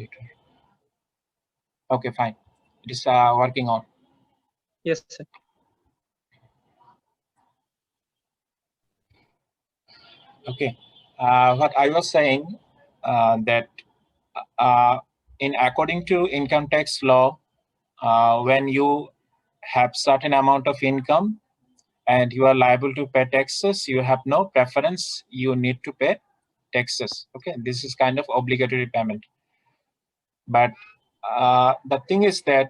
calculator. Okay, fine. It is working on. Yes, sir. Okay. What I was saying that in according to income tax law, when you have certain amount of income and you are liable to pay taxes, you have no preference. You need to pay taxes. Okay, this is kind of obligatory payment. But the thing is that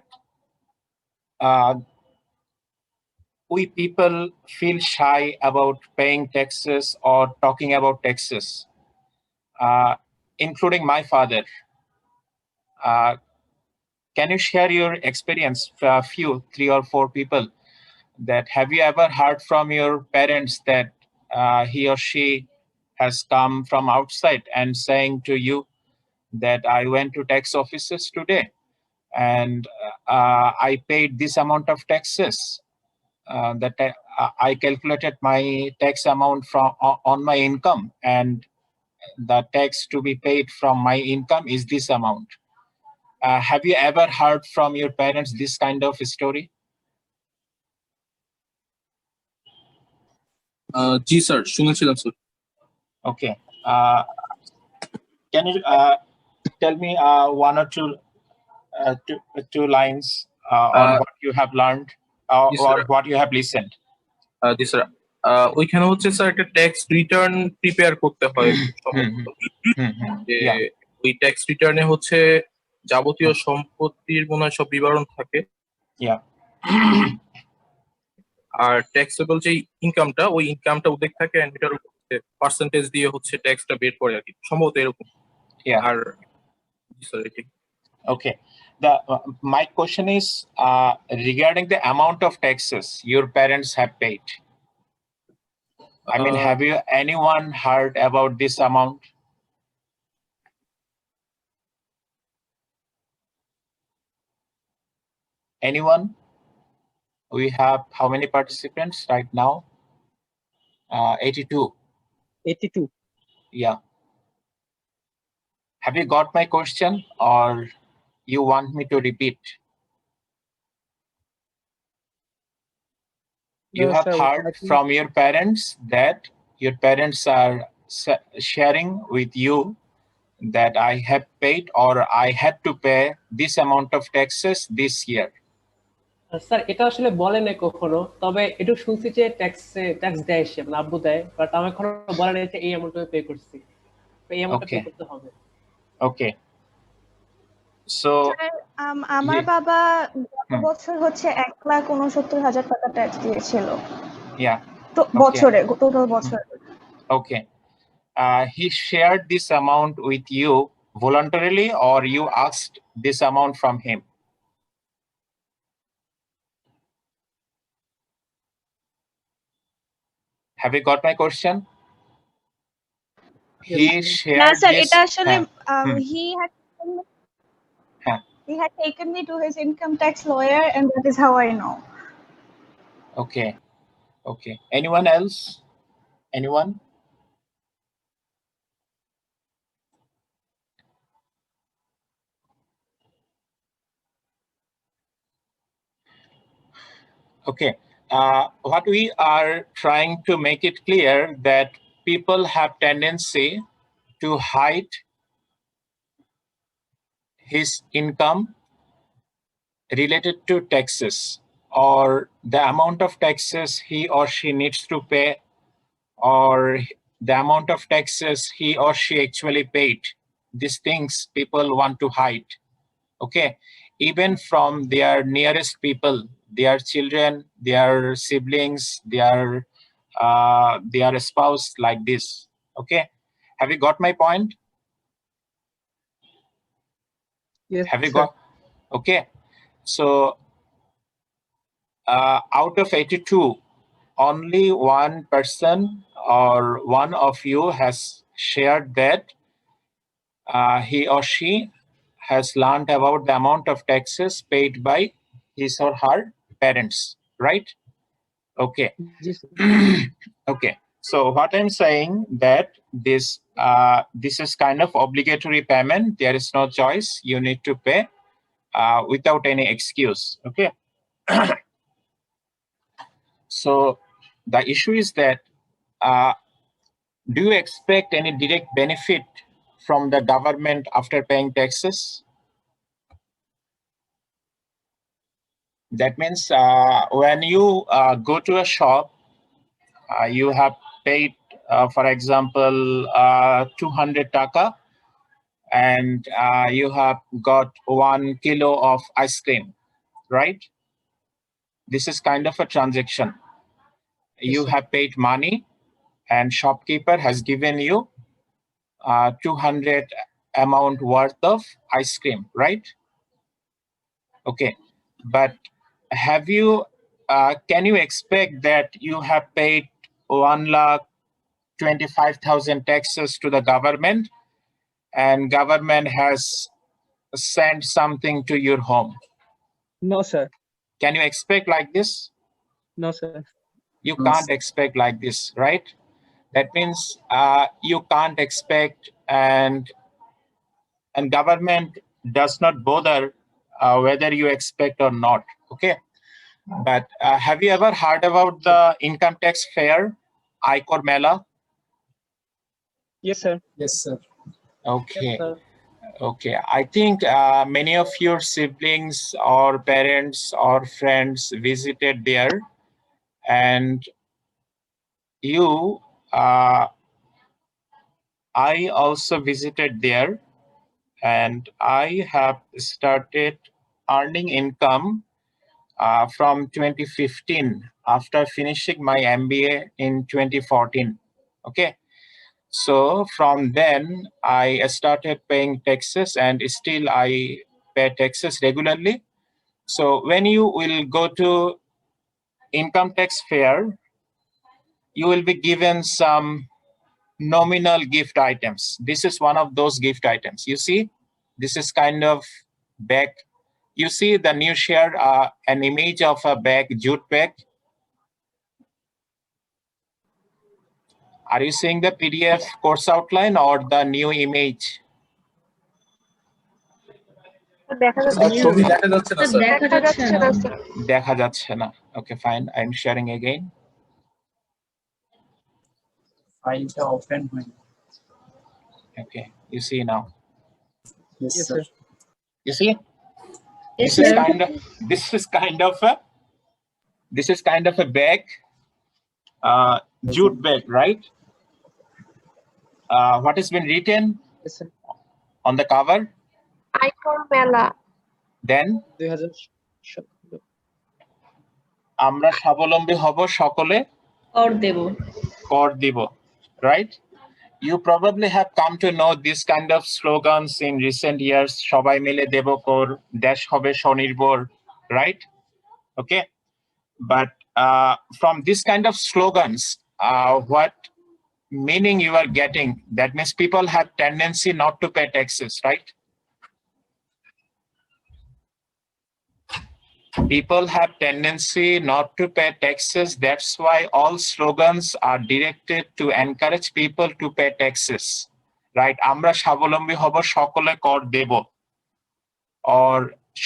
we people feel shy about paying taxes or talking about taxes, including my father. Can you share your experience for a few, 3 or 4 people, that have you ever heard from your parents that he or she has come from outside and saying to you that I went to tax offices today and I paid this amount of taxes, that I calculated my tax amount from on my income, and the tax to be paid from my income is this amount. Have you ever heard from your parents this kind of story? G sir, শুনেছিলাম sir. Okay. Can you tell me one or two lines on what you have learned or what you have listened? G sir, ওইখানে হচ্ছে sir একটা tax return prepare করতে হয় সম্ভবত। যে ওই tax রিটার্নে হচ্ছে যাবতীয় সম্পত্তির মনে হয় সব বিবরণ থাকে। আর ট্যাক্সেবল যে ইনকামটা, ওই ইনকামটা উল্লেখ থাকে, এন্ড এটার পার্সেন্টেজ দিয়ে হচ্ছে ট্যাক্সটা বের করে আর কি, সম্ভবত এরকম। আর Okay. My question is regarding the amount of taxes your parents have paid. I mean, have you anyone heard about this amount? Anyone? We have how many participants right now? 82. 82. Yeah. Have you got my question or you want me to repeat? You have heard from your parents that your parents are sharing with you that I have paid or I had to pay this amount of taxes this year. Sir এটা আসলে বলে না কখনো, তবে একটু শুনছি যে tax দেয় সে, মানে আব্বু দেয়, বাট আমি এখনো বলে না যে এই অ্যামাউন্টটা পে করছি, এই অ্যামাউন্টটা পে করতে হবে। ওকে। সো আমার বাবা গত বছর হচ্ছে 1,69,000 টাকা ট্যাক্স দিয়েছিল। তো বছরে, টোটাল বছরে। Okay. He shared this amount with you voluntarily or you asked this amount from him? Have you got my question? He shared sir, this. এটা আসলে he had taken me to his income tax lawyer and that is how I know. Okay. Okay. Anyone else? Anyone? Okay. What we are trying to make it clear that people have tendency to hide his income related to taxes or the amount of taxes he or she needs to pay or the amount of taxes he or she actually paid. These things people want to hide. Okay. Even from their nearest people, their children, their siblings, their spouse, like this. Okay. Have you got my point? Yes. Have you got? Okay. So out of 82, only one person or one of you has shared that he or she has learned about the amount of taxes paid by his or her parents, right? Okay. Yes. Okay. So what I'm saying that this is kind of obligatory payment. There is no choice. You need to pay without any excuse. Okay. So the issue is that do you expect any direct benefit from the government after paying taxes? That means when you go to a shop, you have paid, for example, 200 taka, and you have got 1 kilo of ice cream, right? This is kind of a transaction. You have paid money, and shopkeeper has given you 200 amount worth of ice cream, right? Okay, but have you, can you expect that you have paid 1,25,000 taxes to the government, and government has sent something to your home? No, sir. Can you expect like this? No, sir. You can't expect like this, right? That means you can't expect, and government does not bother whether you expect or not. Okay. But have you ever heard about the income tax fair, Aikor Mela? Yes, sir. Yes, sir. Okay. Yes, sir. Okay. I think many of your siblings or parents or friends visited there, and you, I also visited there, and I have started earning income from 2015 after finishing my MBA in 2014. Okay. So from then I started paying taxes, and still I pay taxes regularly. So when you will go to income tax fair, you will be given some nominal gift items. This is one of those gift items. You see, this is kind of bag. You see the new share, an image of a bag, jute bag. Are you seeing the PDF course outline or the new image? ছবি দেখা যাচ্ছে না sir. দেখা যাচ্ছে না। Okay, fine. I'm sharing again. ফাইলটা open হয়নি। Okay, you see now. Yes, Yes, sir. sir. You see? Yes, This is sir. kind of a bag, jute bag, right? What has been written Yes, sir. on the cover? Aikor Mela. Then 2017 আমরা স্বাবলম্বী হব সকলে কর দেব। কর দিব, right? You probably have come to know this kind of slogans in recent years. সবাই মিলে দেব কর, দেশ হবে স্বনির্ভর, right? Okay. But from this kind of slogans, what meaning you are getting? That means people have tendency not to pay taxes, right? People have tendency not to pay taxes. That's why all slogans are directed to encourage people to pay taxes, right? আমরা স্বাবলম্বী হব সকলে কর দেব, or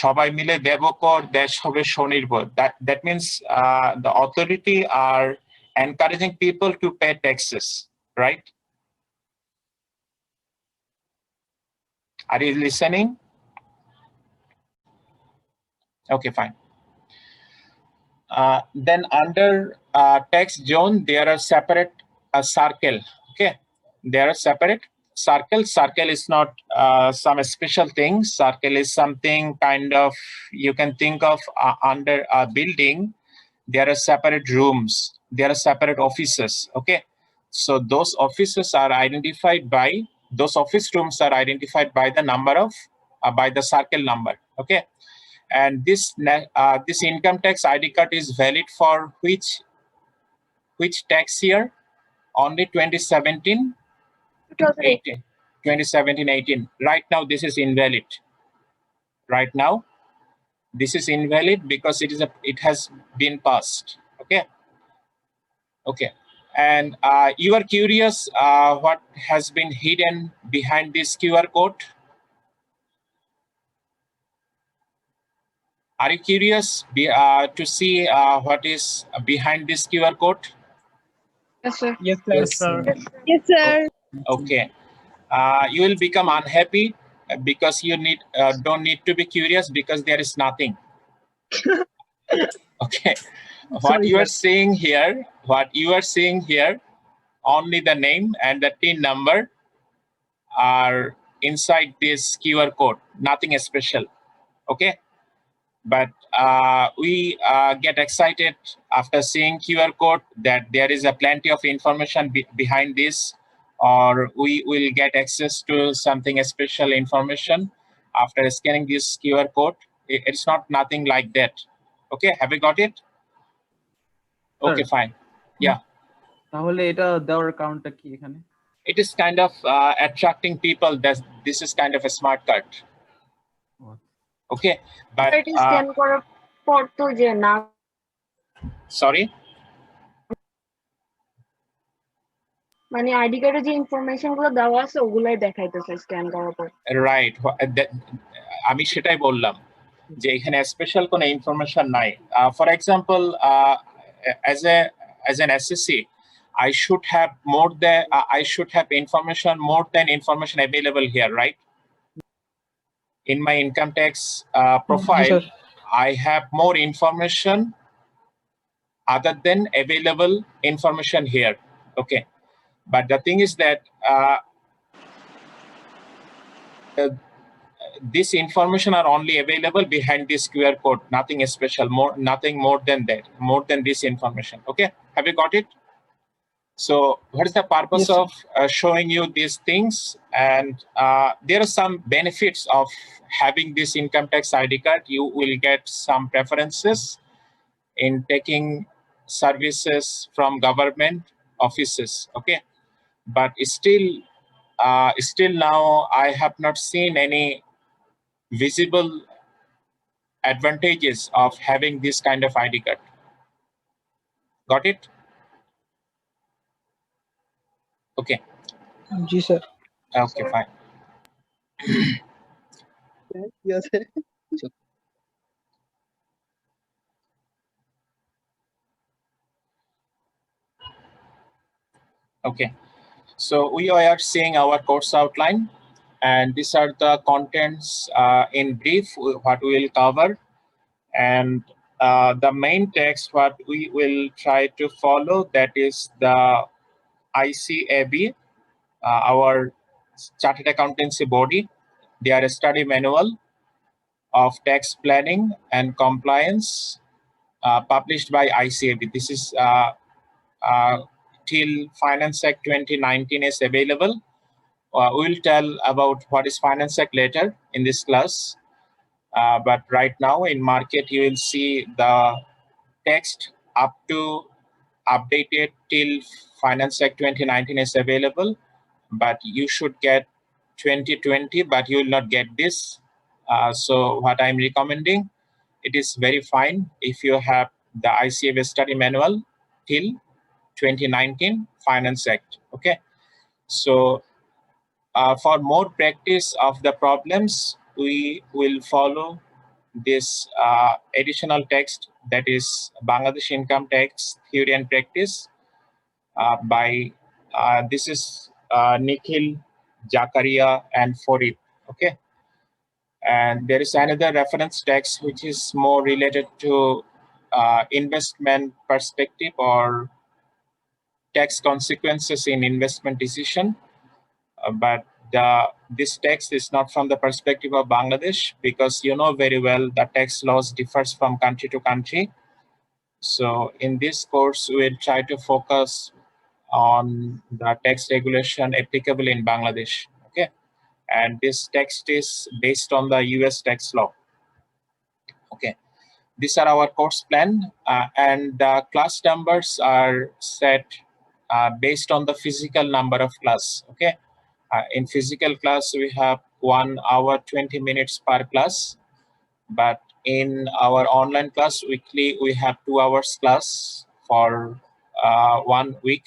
সবাই মিলে দেব কর, দেশ হবে স্বনির্ভর. That means the authority are encouraging people to pay taxes, right? Are you listening? Okay, fine. Then under tax zone, there are separate circle. Okay, there are separate circle. Circle is not some special thing. Circle is something kind of, you can think of under a building. There are separate rooms. There are separate offices. Okay, so those offices are identified by, those office rooms are identified by the number of, by the circle number. Okay. And this income tax ID card is valid for which tax year? Only 2017, 18. 2017-18. Right now, this is invalid. Right now, this is invalid because it has been passed. Okay. Okay. And you are curious what has been hidden behind this QR code? Are you curious to see what is behind this QR code? Yes, sir. Yes, sir. Yes, sir. Yes, sir. Okay. You will become unhappy because you don't need to be curious because there is nothing. Okay. What you are seeing here, only the name and the TIN number are inside this QR code, nothing special. Okay. But we get excited after seeing QR code that there is a plenty of information behind this, or we will get access to something special information after scanning this QR code. It's not nothing like that. Okay, have you got it? Okay, fine. Yeah. তাহলে এটা দেওয়ার কারণটা কি এখানে? It is kind of attracting people that this is kind of a smart card. Okay, but It is scan করার পর তো যে না sorry. মানে আইডি কার্ডে যে ইনফরমেশন গুলো দেওয়া আছে ওগুলাই দেখাইতেছে স্ক্যান করার পর। রাইট, আমি সেটাই বললাম যে এখানে স্পেশাল কোনো ইনফরমেশন নাই। For example as an SSC, I should have more than information available here, right? In my income tax profile, I have more information other than available information here. Okay, but the thing is that this information are only available behind this QR code, nothing special, nothing more than that, more than this information. Okay, have you got it? So what is the purpose of showing you these things? And there are some benefits of having this income tax ID card. You will get some preferences in taking services from government offices. Okay, but still now I have not seen any visible advantages of having this kind of ID card. Got it? Okay. Ji, sir. Okay, fine. Yes, sir. Okay. So we are seeing our course outline, and these are the contents in brief what we will cover. And the main text what we will try to follow, that is the ICAB, our Chartered Accountancy Body, their study manual of tax planning and compliance published by ICAB. This is till Finance Act 2019 is available. We'll tell about what is Finance Act later in this class. But right now in market, you will see the text up to updated till Finance Act 2019 is available. But you should get 2020, but you will not get this. So what I'm recommending, it is very fine if you have the ICAB study manual till 2019 Finance Act. Okay, so for more practice of the problems, we will follow this additional text, that is Bangladesh Income Tax Theory and Practice by this is Nikhil, Jakaria, and Farid. Okay, and there is another reference text which is more related to investment perspective or tax consequences in investment decision. But this text is not from the perspective of Bangladesh, because you know very well the tax laws differs from country to country. So in this course, we'll try to focus on the tax regulation applicable in Bangladesh. Okay, and this text is based on the US tax law. Okay, these are our course plan, and the class numbers are set based on the physical number of class. Okay. In physical class, we have 1 hour 20 minutes per class, but in our online class weekly, we have 2 hours class for 1 week.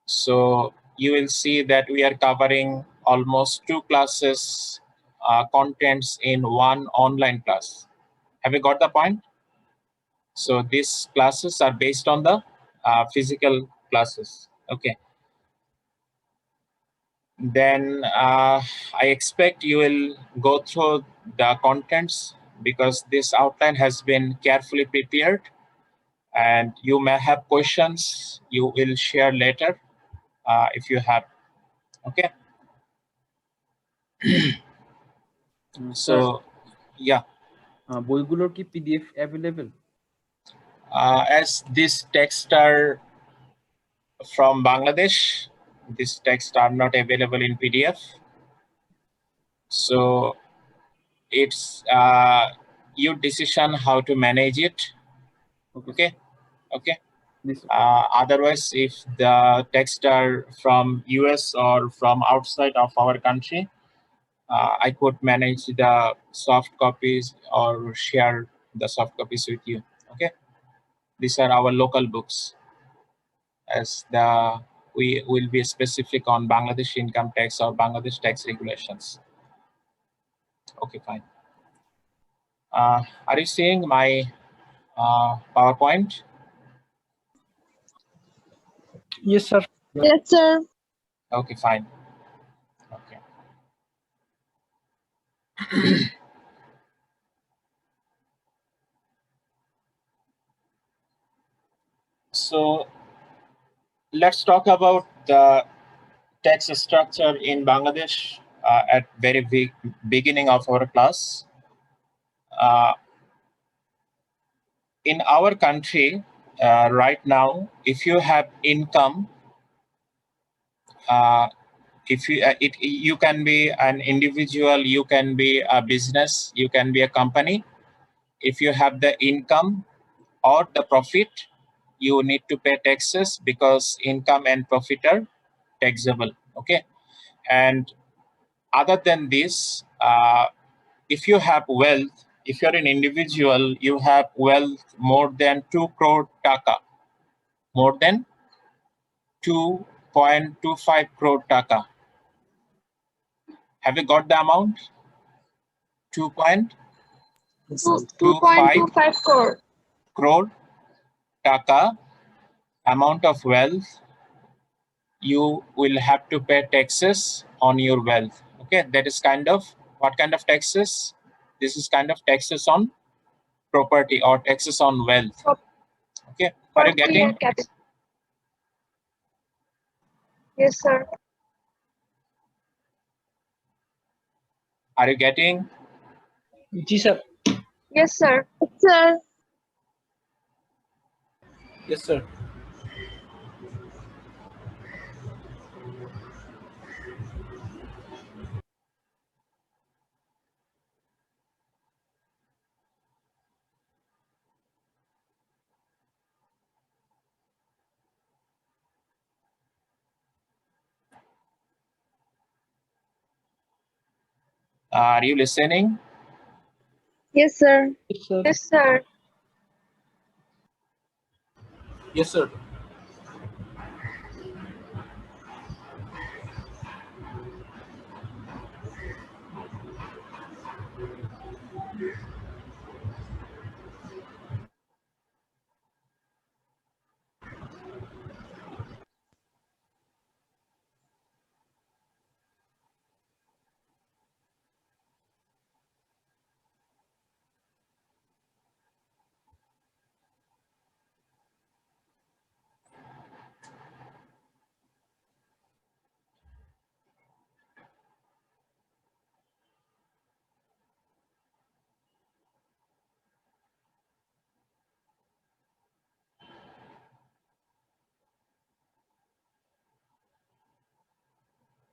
So you will see that we are covering almost 2 classes contents in one online class. Have you got the point? So these classes are based on the physical classes. Okay. Then I expect you will go through the contents because this outline has been carefully prepared, and you may have questions you will share later if you have. Okay. So yeah, বইগুলোর কি PDF available? as these texts are from Bangladesh, these texts are not available in PDF. So it's your decision how to manage it. Okay. Otherwise, if the texts are from US or from outside of our country, I could manage the soft copies or share the soft copies with you. Okay, these are our local books, as we will be specific on Bangladesh income tax or Bangladesh tax regulations. Okay, fine. Are you seeing my PowerPoint? Yes, sir. Yes, sir. Okay, fine. Okay. So let's talk about the tax structure in Bangladesh at very beginning of our class. In our country right now, if you have income, if you can be an individual, you can be a business, you can be a company. If you have the income or the profit, you need to pay taxes because income and profit are taxable. Okay. And other than this, if you have wealth, if you're an individual, you have wealth more than 2 crore taka, more than 2.25 crore taka. Have you got the amount? 2.25 crore taka amount of wealth, you will have to pay taxes on your wealth. Okay, that is kind of, what kind of taxes? This is kind of taxes on property or taxes on wealth. Okay, are you getting? Yes, sir. Are you getting? Ji, sir. Yes, sir. Yes, sir. Yes, sir. Are you listening? Yes, sir. Yes, sir. Yes, sir. Yes, sir.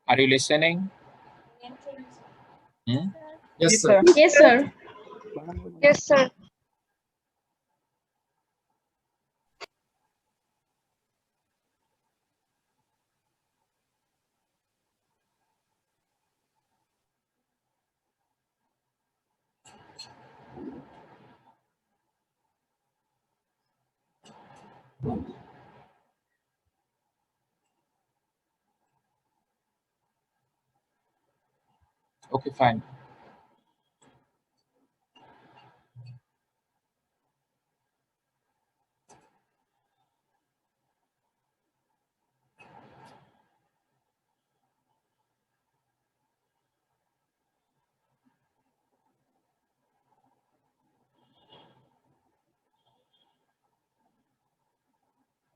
Are you listening? Yes, sir. Yes, sir. Yes, sir. Okay, fine.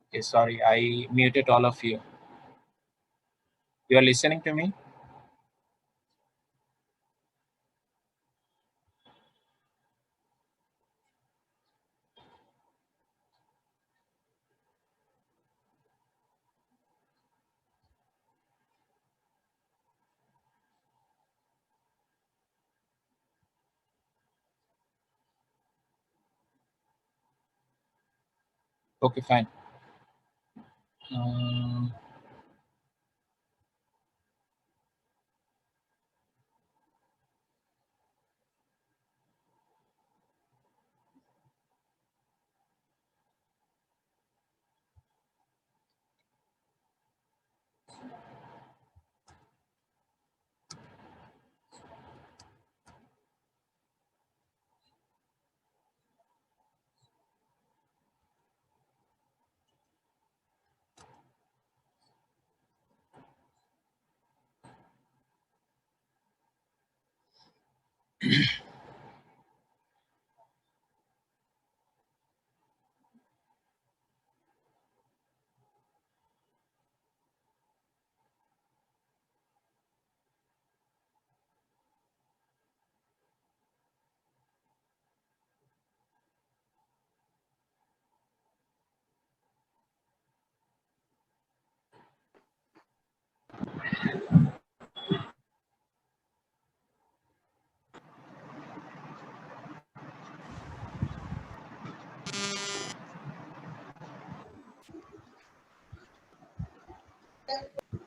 Okay, sorry, I muted all of you. You are listening to me? Okay, fine.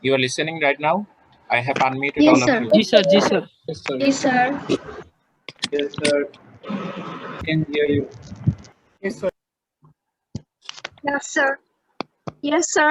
You are listening right now? I have unmuted all of you. जी sir जी sir Yes, sir. Yes, sir. Yes, sir. Can hear you. Yes, sir. Yes, sir. Yes, sir.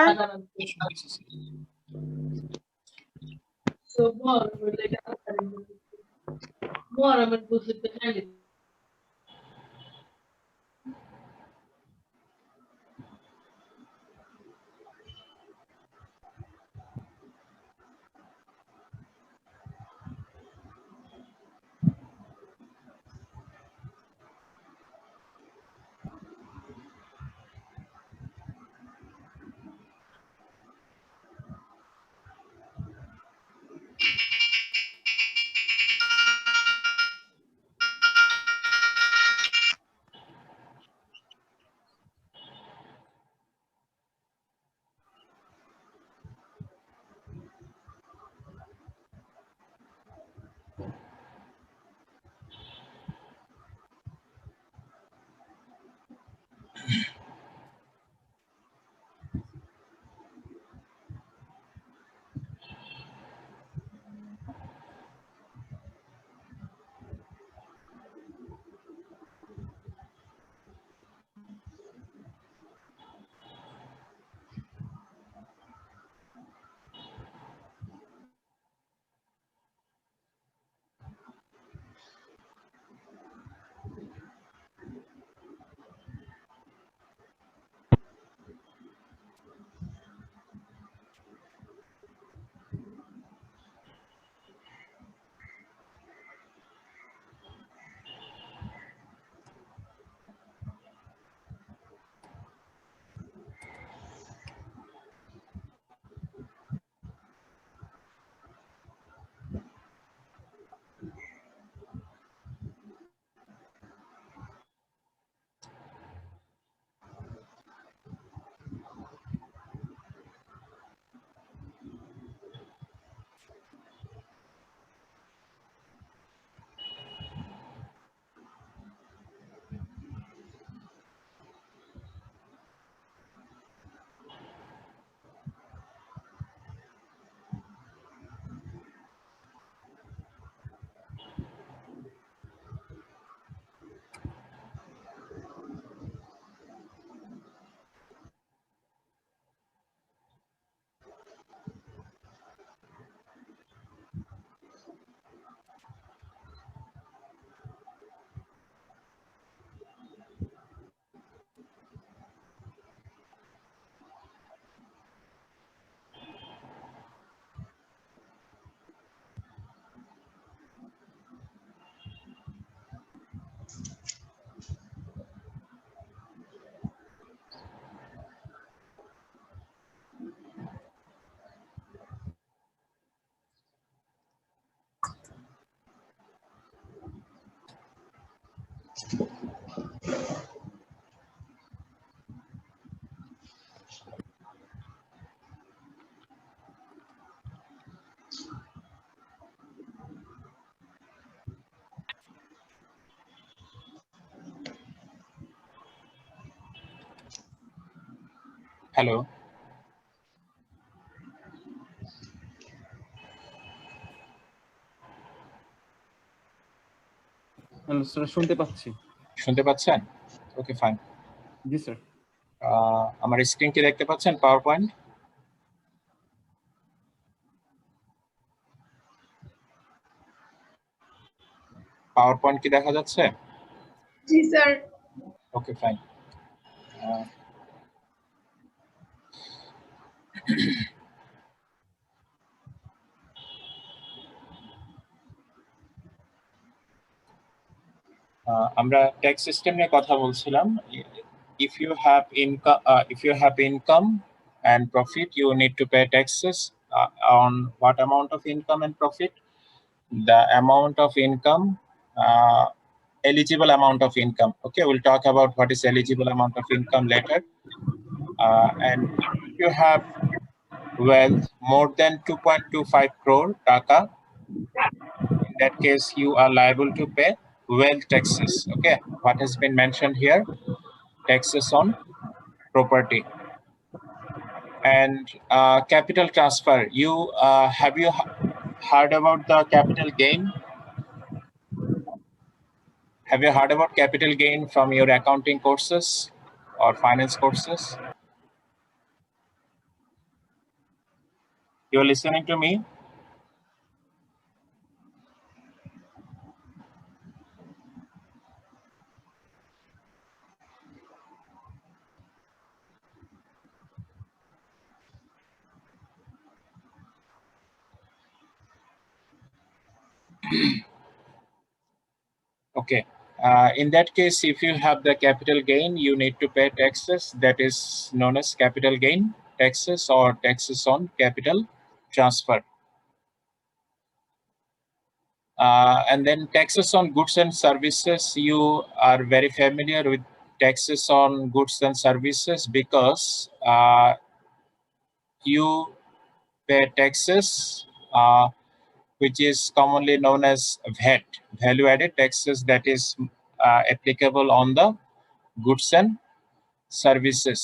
Hello, hello sir, শুনতে পাচ্ছি। শুনতে পাচ্ছেন? ওকে, fine. জি sir. আমার screen কি দেখতে পাচ্ছেন? পাওয়ার পয়েন্ট কি দেখা যাচ্ছে? জি স্যার। Okay, fine. আমরা ট্যাক্স সিস্টেম নিয়ে কথা বলছিলাম। If you have income and profit, you need to pay taxes on what amount of income and profit. The amount of income, eligible amount of income. Okay, we'll talk about what is eligible amount of income later. And if you have wealth more than 2.25 crore taka, in that case you are liable to pay wealth taxes. Okay, what has been mentioned here, taxes on property. And capital transfer, you have you heard about the capital gain? Have you heard about capital gain from your accounting courses or finance courses? You're listening to me? Okay. In that case, if you have the capital gain, you need to pay taxes. That is known as capital gain taxes or taxes on capital transfer. And then taxes on goods and services. You are very familiar with taxes on goods and services because you pay taxes, which is commonly known as VAT, value-added taxes, that is applicable on the goods and services.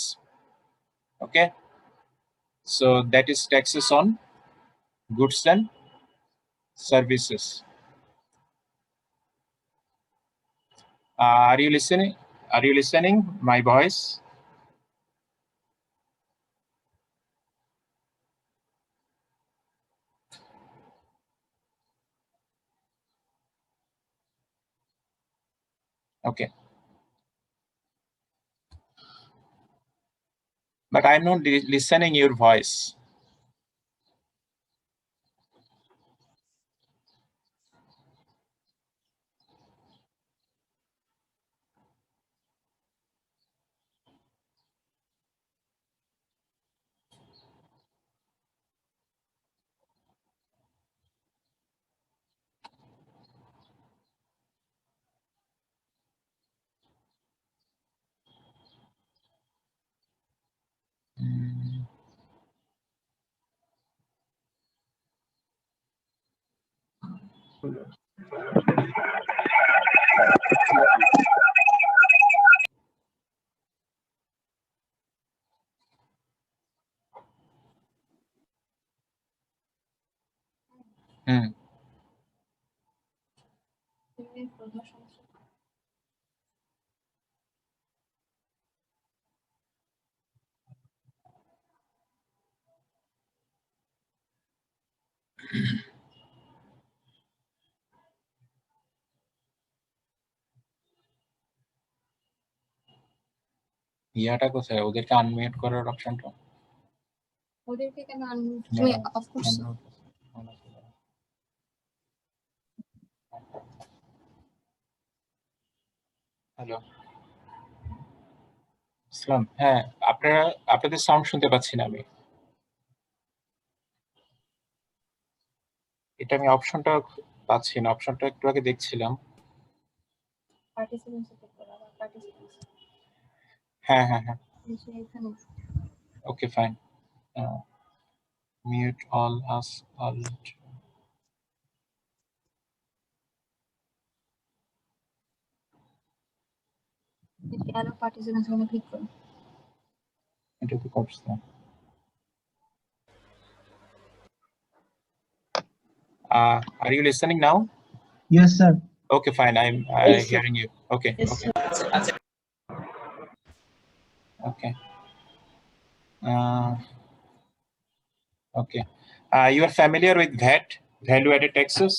Okay, so that is taxes on goods and services. Are you listening? Are you listening my voice? Okay, but I'm not listening your voice. ইয়াটা কোথায়? ওদেরকে unmute করার অপশনটা? ওদেরকে কেন unmute? তুমি of করছো? Hello ইসলাম, হ্যাঁ আপনাদের সাউন্ড শুনতে পাচ্ছি না আমি। এটা আমি অপশনটা পাচ্ছি না, অপশনটা একটু আগে দেখছিলাম। হ্যাঁ হ্যাঁ হ্যাঁ, okay fine. Mute all us all. allow participants ওখানে ক্লিক করুন। এটা কি করছ না? Are you listening now? Yes, sir. Okay, fine. I'm Yes, sir. hearing you. Okay. Yes, Okay. Okay. Okay. You are familiar with VAT, value-added taxes?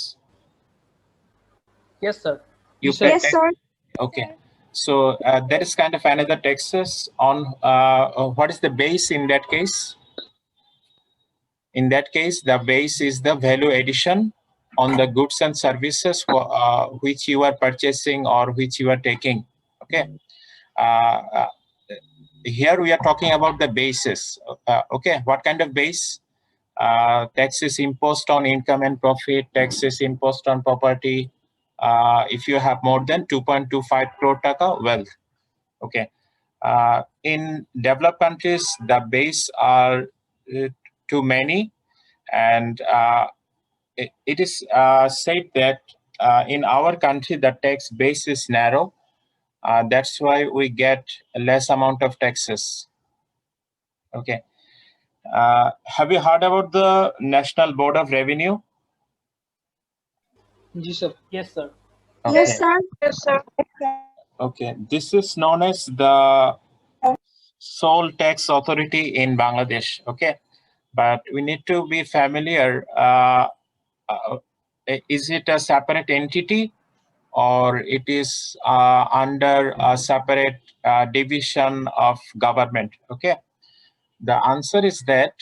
Yes, sir. You Yes, pay Yes, tax- sir. Okay. So that is kind of another taxes on what is the base in that case? In that case, the base is the value addition on the goods and services which you are purchasing or which you are taking. Okay. Here we are talking about the basis. Okay. What kind of base? Taxes imposed on income and profit, taxes imposed on property. If you have more than 2.25 crore taka wealth. Okay. In developed countries, the base are too many, and it is said that in our country the tax base is narrow. That's why we get less amount of taxes. Okay. Have you heard about the National Board of Revenue? Yes, sir. Yes, sir. Okay. Yes, sir. Yes, sir. Okay. This is known as the sole tax authority in Bangladesh. Okay. But we need to be familiar. Is it a separate entity or it is under a separate division of government? Okay. The answer is that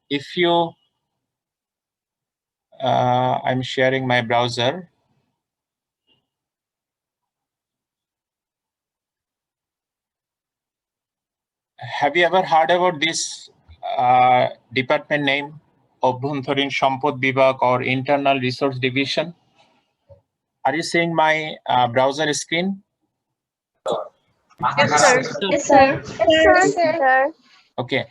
if you, I'm sharing my browser. Have you ever heard about this department name, Obhuntarin Sampod Bibhag or Internal Resource Division? Are you seeing my browser screen? Yes, sir. Yes, sir. Yes, sir. Okay.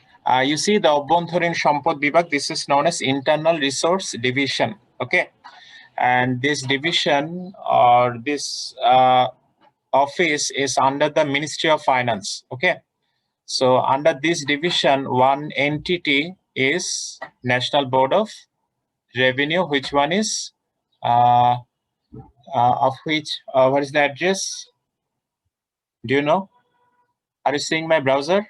You see the Obhuntarin Sampod Bibhag, this is known as Internal Resource Division. Okay. And this division or this office is under the Ministry of Finance. Okay. So under this division, one entity is National Board of Revenue. Which one is of which? What is the address? Do you know? Are you seeing my browser?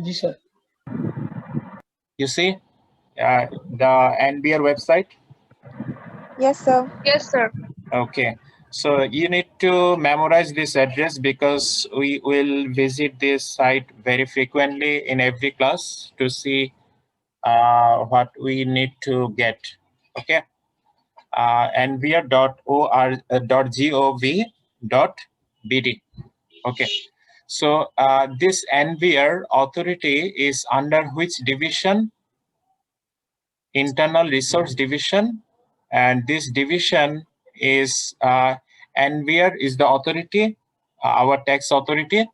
Yes, sir. You see the NBR website? Yes, sir. Yes, sir. Okay. So you need to memorize this address because we will visit this site very frequently in every class to see what we need to get. Okay. nvr.gov.bd. Okay. So this NVR authority is under which division? Internal Resource Division, and this division is NVR is the authority, our tax authority,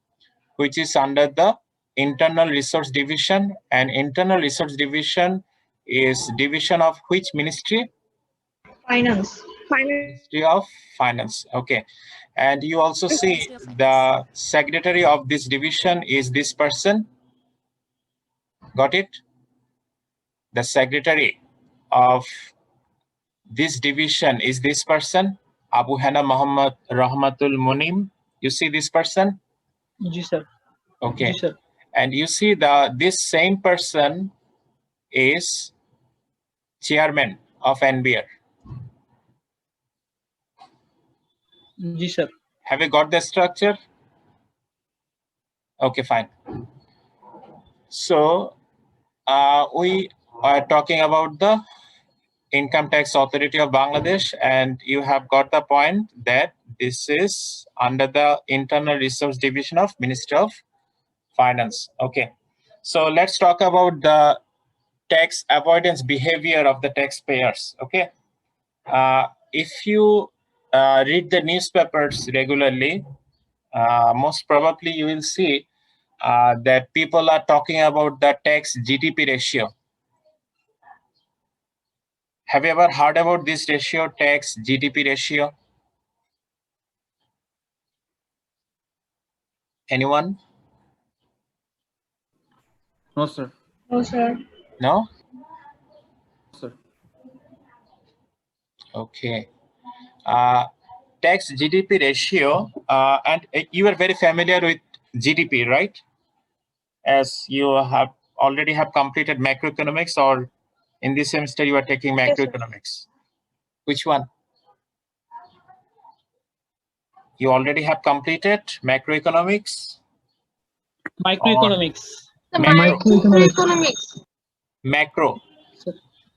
which is under the Internal Resource Division, and Internal Resource Division is division of which ministry? Finance. Ministry of Finance. Okay. And you also see the secretary of this division is this person. Got it? The secretary of this division is this person, Abu Hana Muhammad Rahmatul Munim. You see this person? Yes, sir. Okay. Yes, sir. And you see this same person is chairman of NBR. Yes, sir. Have you got the structure? Okay, fine. So we are talking about the Income Tax Authority of Bangladesh, and you have got the point that this is under the Internal Resource Division of Ministry of Finance. Okay, so let's talk about the tax avoidance behavior of the taxpayers. Okay, if you read the newspapers regularly, most probably you will see that people are talking about the tax GDP ratio. Have you ever heard about this ratio, tax GDP ratio? Anyone? No, sir. No, sir. No? Sir. Okay. Tax GDP ratio, and you are very familiar with GDP, right? As you have already have completed macroeconomics, or in this semester you are taking Yes, sir. macroeconomics. Which one? You already have completed macroeconomics? Microeconomics. Microeconomics. Macro.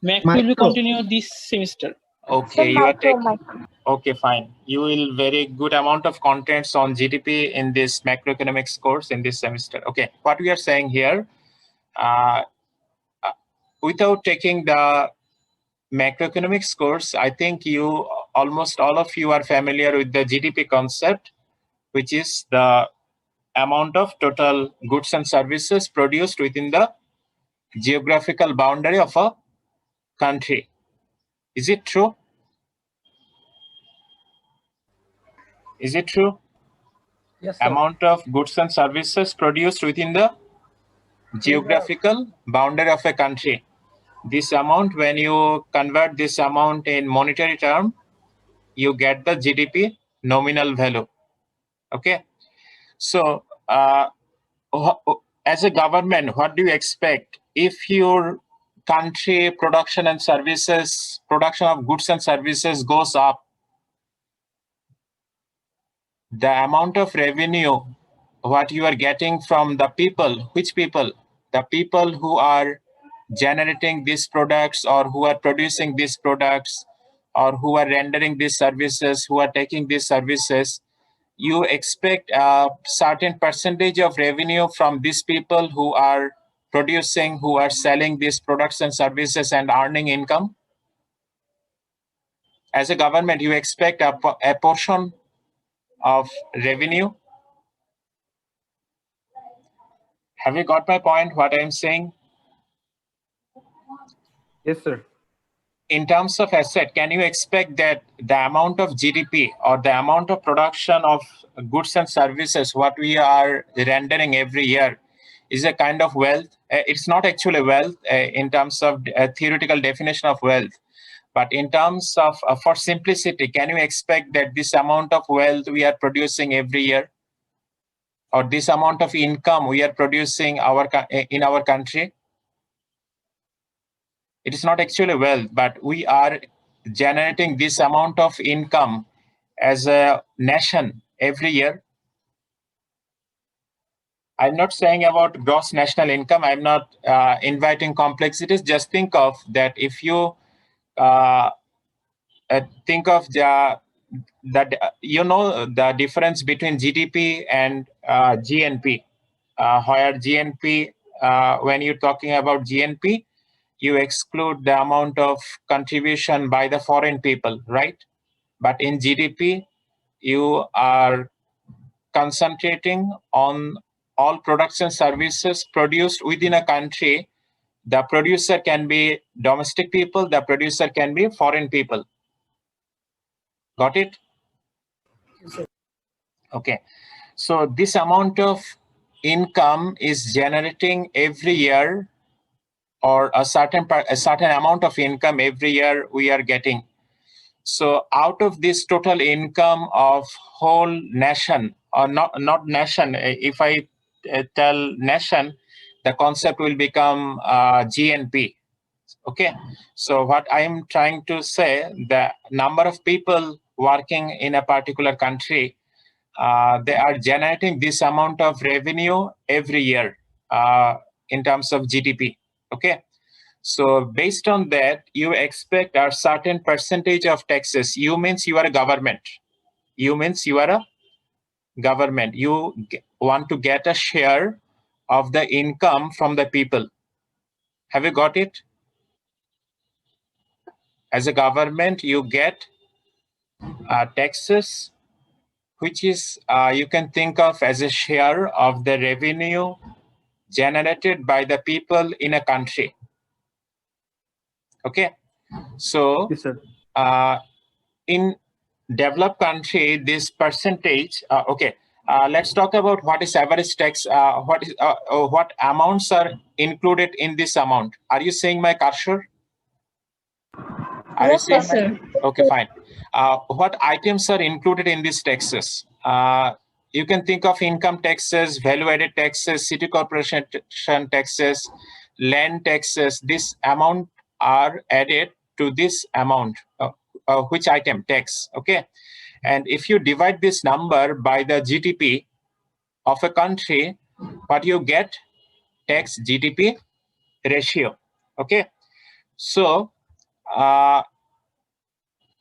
Macro will continue this semester. Okay, you are taking. Okay, fine. You will very good amount of contents on GDP in this macroeconomics course in this semester. Okay, what we are saying here, without taking the macroeconomics course, I think you almost all of you are familiar with the GDP concept, which is the amount of total goods and services produced within the geographical boundary of a country. Is it true? Is it true? Yes, sir. Amount of goods and services produced within the geographical boundary of a country. This amount, when you convert this amount in monetary term, you get the GDP nominal value. Okay. So as a government, what do you expect if your country production and services, production of goods and services goes up? The amount of revenue, what you are getting from the people, which people? The people who are generating these products, or who are producing these products, or who are rendering these services, who are taking these services. You expect a certain percentage of revenue from these people who are producing, who are selling these products and services and earning income. As a government, you expect a portion of revenue. Have you got my point, what I'm saying? Yes, sir. In terms of asset, can you expect that the amount of GDP or the amount of production of goods and services, what we are rendering every year, is a kind of wealth? It's not actually wealth in terms of theoretical definition of wealth, but in terms of, for simplicity, can you expect that this amount of wealth we are producing every year, or this amount of income we are producing in our country? It is not actually wealth, but we are generating this amount of income as a nation every year. I'm not saying about gross national income. I'm not inviting complexities. Just think of that. If you think of the difference between GDP and GNP, where GNP, when you're talking about GNP, you exclude the amount of contribution by the foreign people, right? But in GDP, you are concentrating on all products and services produced within a country. The producer can be domestic people, the producer can be foreign people. Got it? Okay. So this amount of income is generating every year, or a certain amount of income every year we are getting. So out of this total income of whole nation, or not nation, if I tell nation, the concept will become GNP. Okay. So what I'm trying to say, the number of people working in a particular country, they are generating this amount of revenue every year in terms of GDP. Okay. So based on that, you expect a certain percentage of taxes. You means you are a government. You means you are a government. You want to get a share of the income from the people. Have you got it? As a government, you get taxes, which is you can think of as a share of the revenue generated by the people in a country. Okay, so Yes, sir. In developed country, this percentage. Let's talk about what is average tax. What amounts are included in this amount? Are you seeing my cursor? Are you seeing? Yes, sir. Okay, fine. What items are included in these taxes? You can think of income taxes, value-added taxes, city corporation taxes, land taxes. This amount are added to this amount. Which item? Tax. Okay. And if you divide this number by the GDP of a country, what you get? Tax GDP ratio. Okay. So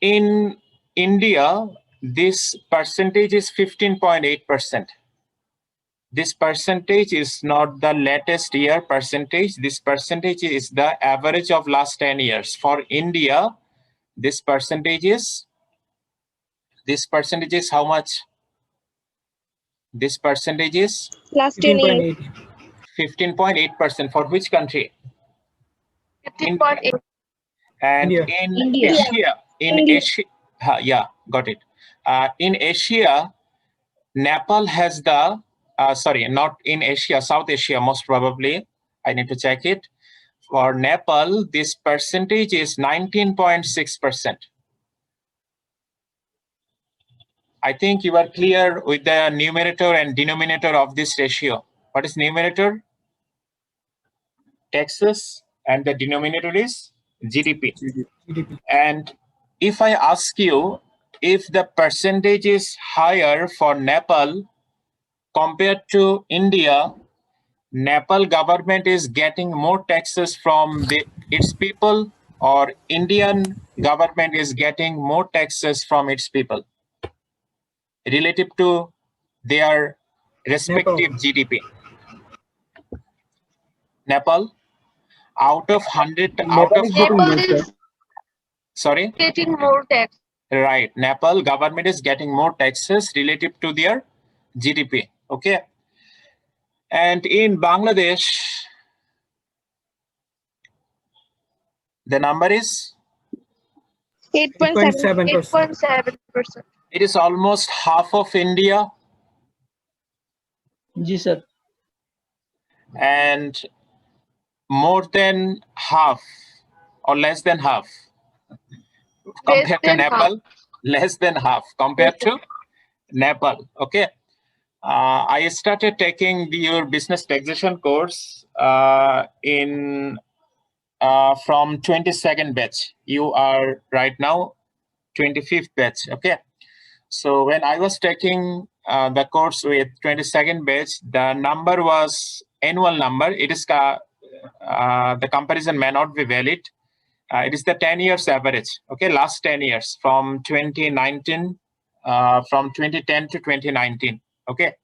in India, this percentage is 15.8%. This percentage is not the latest year percentage. This percentage is the average of last 10 years. For India, this percentage is how much? This percentage is Last 10 years. 15.8%. For which country? 15.8. And India. in India. Asia, yeah, got it. In Asia, Nepal has the, sorry, not in Asia, South Asia, most probably. I need to check it. For Nepal, this percentage is 19.6%. I think you are clear with the numerator and denominator of this ratio. What is numerator? Taxes, and the denominator is GDP. And if I ask you if the percentage is higher for Nepal compared to India, Nepal government is getting more taxes from its people, or Indian government is getting more taxes from its people relative to their respective GDP. Nepal, out of 100, sorry? Getting more tax. Right. Nepal government is getting more taxes relative to their GDP. Okay. And in Bangladesh, the number is 8.7%. It is almost half of India. Yes, sir. And more than half or less than half compared to Nepal. Less than half compared to Nepal. Okay. I started taking your business taxation course from 22nd batch. You are right now 25th batch. Okay. So when I was taking the course with 22nd batch, the number was annual number. It is the comparison may not be valid. It is the 10 years average. Okay, last 10 years from 2019, from 2010 to 2019. Okay.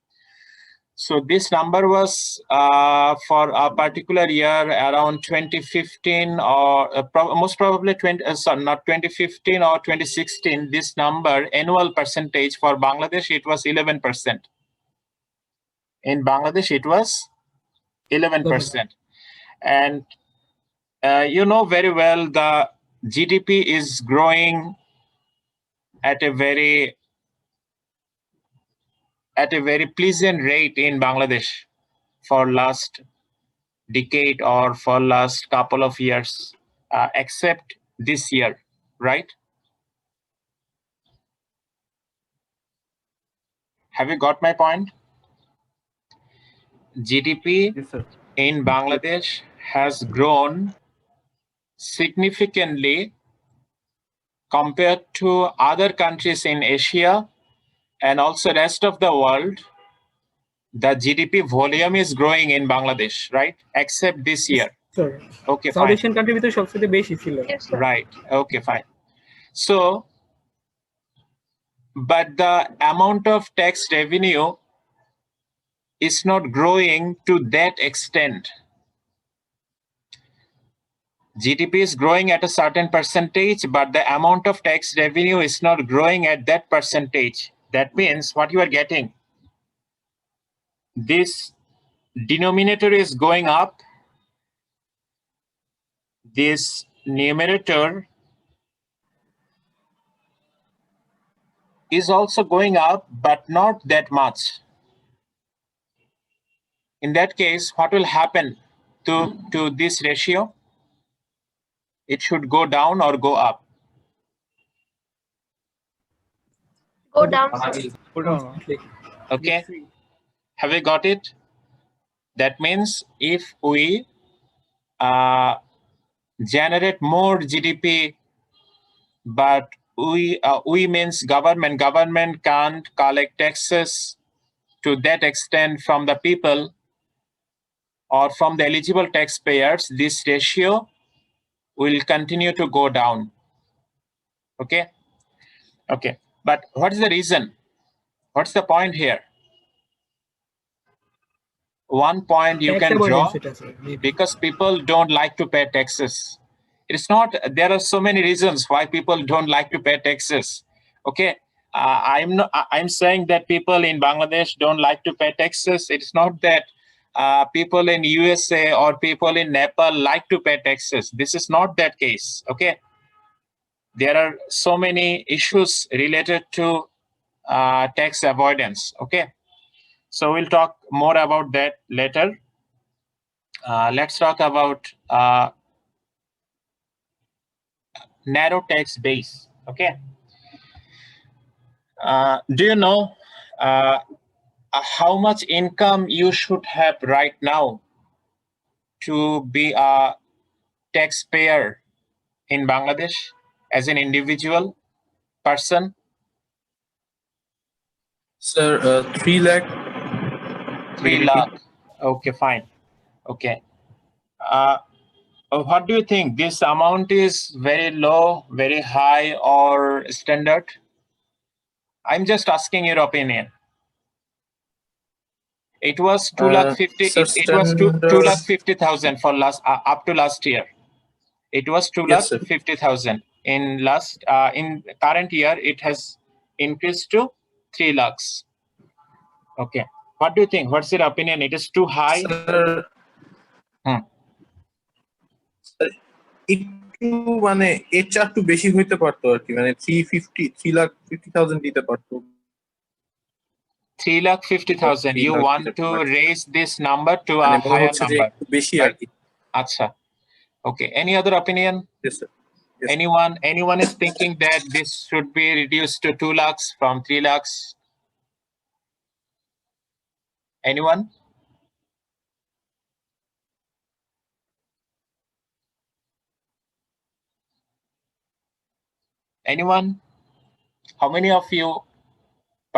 So this number was for a particular year around 2015 or most probably not 2015 or 2016. This number annual percentage for Bangladesh, it was 11%. In Bangladesh, it was 11%. And you know very well the GDP is growing at a very pleasant rate in Bangladesh for last decade or for last couple of years, except this year, right? Have you got my point? GDP in Bangladesh has grown significantly compared to other countries in Asia and also rest of the world. The GDP volume is growing in Bangladesh, right? Except this year. Sir. Okay, South fine. Asian country ভিতরে সবচেয়ে বেশি ছিল। Yes, sir. Right. Okay, fine. So, but the amount of tax revenue is not growing to that extent. GDP is growing at a certain percentage, but the amount of tax revenue is not growing at that percentage. That means what you are getting, this denominator is going up, this numerator is also going up, but not that much. In that case, what will happen to this ratio? It should go down or go up. Go down, sir. Okay. Have we got it? That means if we generate more GDP, but we means government can't collect taxes to that extent from the people or from the eligible taxpayers, this ratio will continue to go down. Okay. Okay. But what is the reason? What's the point here? One point you can draw, because people don't like to pay taxes. It's not, there are so many reasons why people don't like to pay taxes. Okay. I'm saying that people in Bangladesh don't like to pay taxes. It's not that people in USA or people in Nepal like to pay taxes. This is not that case. Okay. There are so many issues related to tax avoidance. Okay. So we'll talk more about that later. Let's talk about narrow tax base. Okay. Do you know how much income you should have right now to be a taxpayer in Bangladesh as an individual person? Sir, 3 lakh. 3 lakh. Okay, fine. Okay. What do you think? This amount is very low, very high, or standard? I'm just asking your opinion. It was 2,50,000. It was 2,50,000 for last up to last year. It was 2,50,000 in last in current year. It has increased to 3 lakhs. Okay. What do you think? What's your opinion? It is too high. একটু মানে এর চেয়ে একটু বেশি হইতে পারতো আর কি, মানে 3,50,000 দিতে পারতো। 3,50,000. You want to raise this number to a higher number? বেশি আর কি। আচ্ছা। Okay. Any other opinion? Yes, sir. Yes. Anyone is thinking that this should be reduced to 2 lakhs from 3 lakhs? Anyone? Anyone? How many of you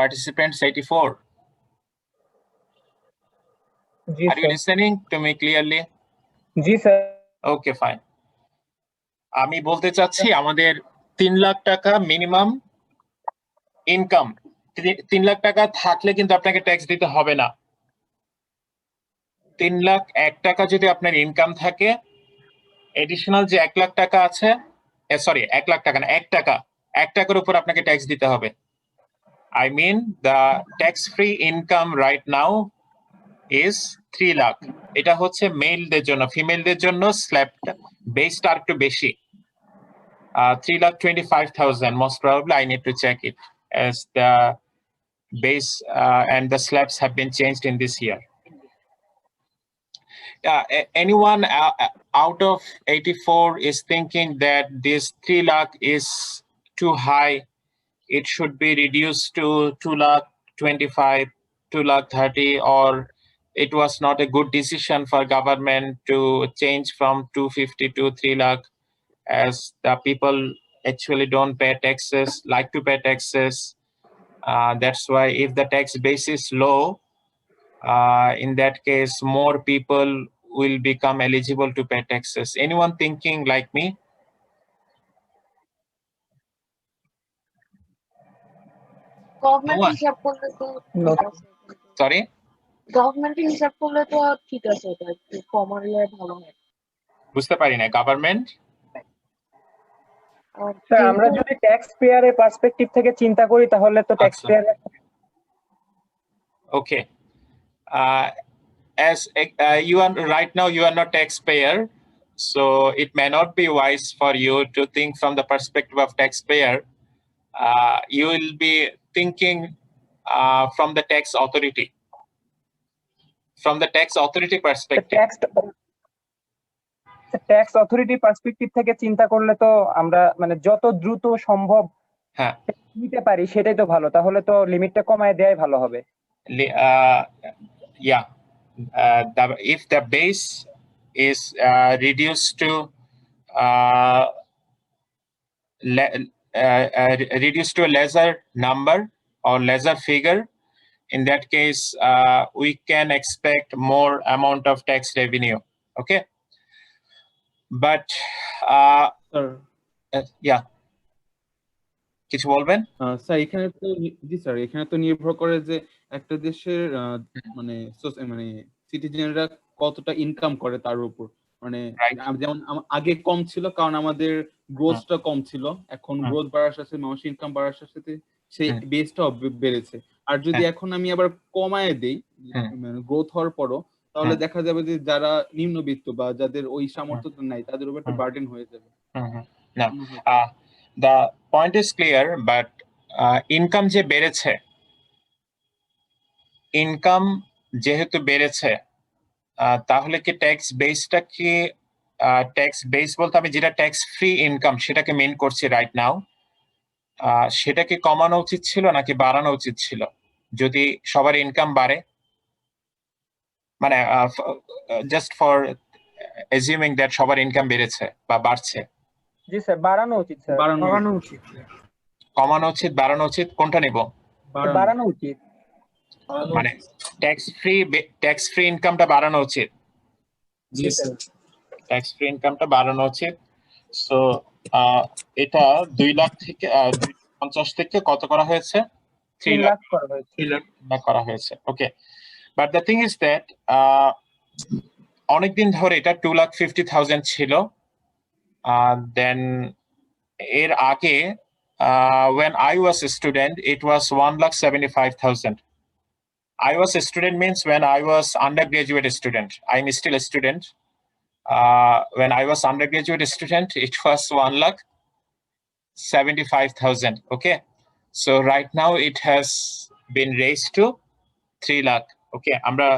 participants? 84. Are you listening to me clearly? G sir. Okay, fine. আমি বলতে চাচ্ছি আমাদের 3 লাখ টাকা minimum income, 3 lakh টাকা থাকলে কিন্তু আপনাকে tax দিতে হবে না। 3 লাখ 1 টাকা যদি আপনার ইনকাম থাকে, এডিশনাল যে 1 লাখ টাকা আছে, সরি 1 লাখ টাকা না, 1 টাকা, 1 টাকার উপর আপনাকে ট্যাক্স দিতে হবে। I mean the tax free income right now is 3 lakh. এটা হচ্ছে মেলদের জন্য, ফিমেলদের জন্য স্ল্যাবটা বেসটা আর একটু বেশি, 3,25,000 most probably. I need to check it as the base and the slabs have been changed in this year. Anyone out of 84 is thinking that this 3 lakh is too high? It should be reduced to 2,25,000, 2,30,000, or it was not a good decision for government to change from 250 to 3 lakh, as the people actually don't pay taxes, like to pay taxes. That's why if the tax base is low, in that case, more people will become eligible to pay taxes? Anyone thinking like me? Government No one. হিসাব করলে তো No. ঠিক আছে। Sorry? Government হিসাব করলে তো ঠিক আছে, এটা একটু কমালে ভালো হয়। বুঝতে পারি না, গভর্নমেন্ট? স্যার আমরা যদি ট্যাক্স পেয়ারের পার্সপেক্টিভ থেকে চিন্তা করি তাহলে তো ট্যাক্স আচ্ছা। Pair Okay. As you are right now, you are not taxpayer, so it may not be wise for you to think from the perspective of taxpayer. You will be thinking from the tax authority. From the tax authority perspective. Tax authority perspective থেকে চিন্তা করলে তো আমরা মানে যত দ্রুত সম্ভব হ্যাঁ নিতে পারি সেটাই তো ভালো, তাহলে তো লিমিটটা কমায় দেয়াই ভালো হবে। Yeah, if the base is reduced to reduced to a lesser number or lesser figure, in that case we can expect more amount of tax revenue. Okay, but sir yeah, কিছু বলবেন? স্যার এখানে তো জি sir এখানে তো নির্ভর করে যে একটা দেশের মানে মানে সিটিজেনরা কতটা ইনকাম করে তার উপর, মানে যেমন আগে কম ছিল কারণ আমাদের গ্রোথটা কম ছিল, এখন গ্রোথ বাড়ার সাথে মানুষের ইনকাম বাড়ার সাথে সেই বেসটাও বেড়েছে। আর যদি এখন আমি আবার কমায় দেই মানে গ্রোথ হওয়ার পরও, তাহলে দেখা যাবে যে যারা নিম্নবিত্ত বা যাদের ওই সামর্থ্যটা নাই তাদের উপর একটা বার্ডেন হয়ে যাবে। না, the point is clear, but income যে বেড়েছে, ইনকাম যেহেতু বেড়েছে তাহলে কি ট্যাক্স বেসটা কি ট্যাক্স বেস বলতে আমি যেটা ট্যাক্স ফ্রি ইনকাম সেটাকে মেন করছি রাইট নাও, সেটাকে কমানো উচিত ছিল নাকি বাড়ানো উচিত ছিল যদি সবার ইনকাম বাড়ে? মানে জাস্ট ফর অ্যাজিউমিং দ্যাট সবার ইনকাম বেড়েছে বা বাড়ছে। জি স্যার বাড়ানো উচিত স্যার, বাড়ানো উচিত। কমানো উচিত, বাড়ানো উচিত, কোনটা নিব? বাড়ানো উচিত। মানে ট্যাক্স ফ্রি ইনকামটা বাড়ানো উচিত। জি স্যার, ট্যাক্স ফ্রি ইনকামটা বাড়ানো উচিত। সো এটা 2 লাখ থেকে 50 থেকে কত করা হয়েছে? 3 লাখ করা হয়েছে। 3 লাখ করা হয়েছে। Okay, but the thing is that অনেকদিন ধরে এটা 2,50,000 ছিল। দেন এর আগে when I was a student it was 1,75,000. I was a student means when I was undergraduate student. I'm still a student. When I was undergraduate student, it was 1,75,000. Okay, so right now it has been raised to 3 lakh. Okay, আমরা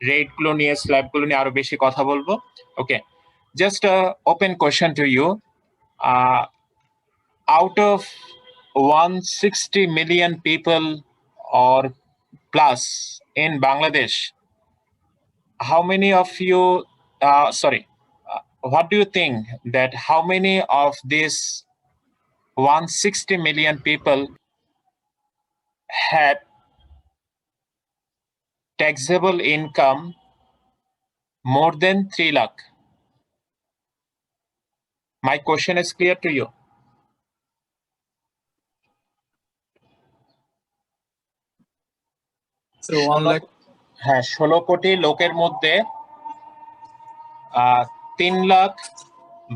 rate গুলো নিয়ে slab গুলো নিয়ে আরো বেশি কথা বলবো। Okay, just a open question to you. Out of 160 million people or plus in Bangladesh, how many of you, what do you think that how many of these 160 million people had taxable income more than 3 lakh? My question is clear to you. So 1 lakh, হ্যাঁ, 16 কোটি লোকের মধ্যে 3 লাখ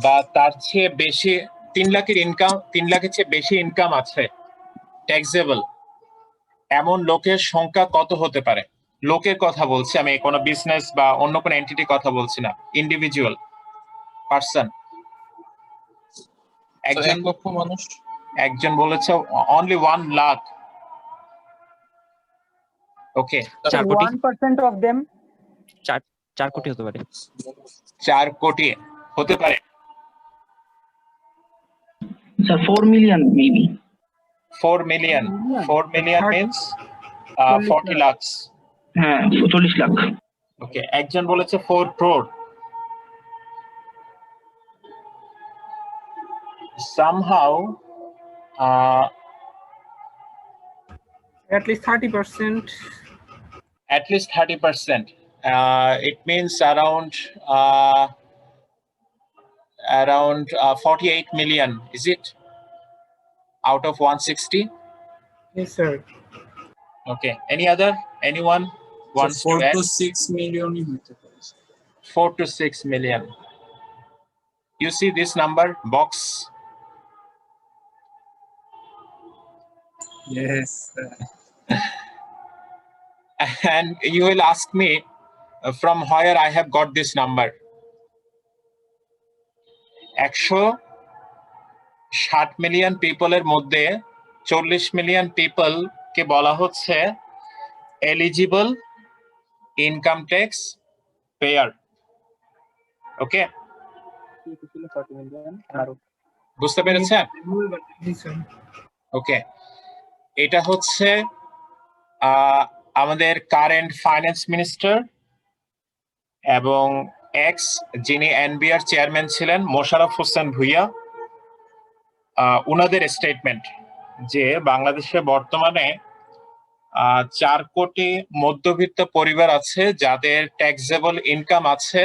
বা তার চেয়ে বেশি, 3 লাখের income, 3 লাখের চেয়ে বেশি ইনকাম আছে ট্যাক্সেবল, এমন লোকের সংখ্যা কত হতে পারে? লোকের কথা বলছি আমি, কোনো বিজনেস বা অন্য কোনো এন্টিটি কথা বলছি না, ইন্ডিভিজুয়াল পারসন। একজন 1 লক্ষ মানুষ, একজন বলেছে only 1 lakh. Okay, 1% of them 4 কোটি হতে পারে। 4 কোটি হতে পারে। Sir 4 million maybe. 4 million means 40 lakhs. হ্যাঁ 40 লাখ। ওকে, একজন বলেছে 4 crore. Somehow at least 30%. At least 30%. It means around 48 million, is it? Out of 160? Yes, sir. Okay. Anyone wants to add? 4 to 6 million. 4 to 6 million. You see this number box? Yes, sir. And you will ask me from where I have got this number. 160 million পিপলের মধ্যে 40 million people কে বলা হচ্ছে eligible income tax payer. ওকে, বুঝতে পেরেছেন? ওকে, এটা হচ্ছে আমাদের current finance minister এবং x যিনি এনবিআর চেয়ারম্যান ছিলেন মোশাররফ হোসেন ভুঁইয়া, ওনাদের স্টেটমেন্ট যে বাংলাদেশে বর্তমানে 4 কোটি মধ্যবিত্ত পরিবার আছে যাদের ট্যাক্সেবল ইনকাম আছে,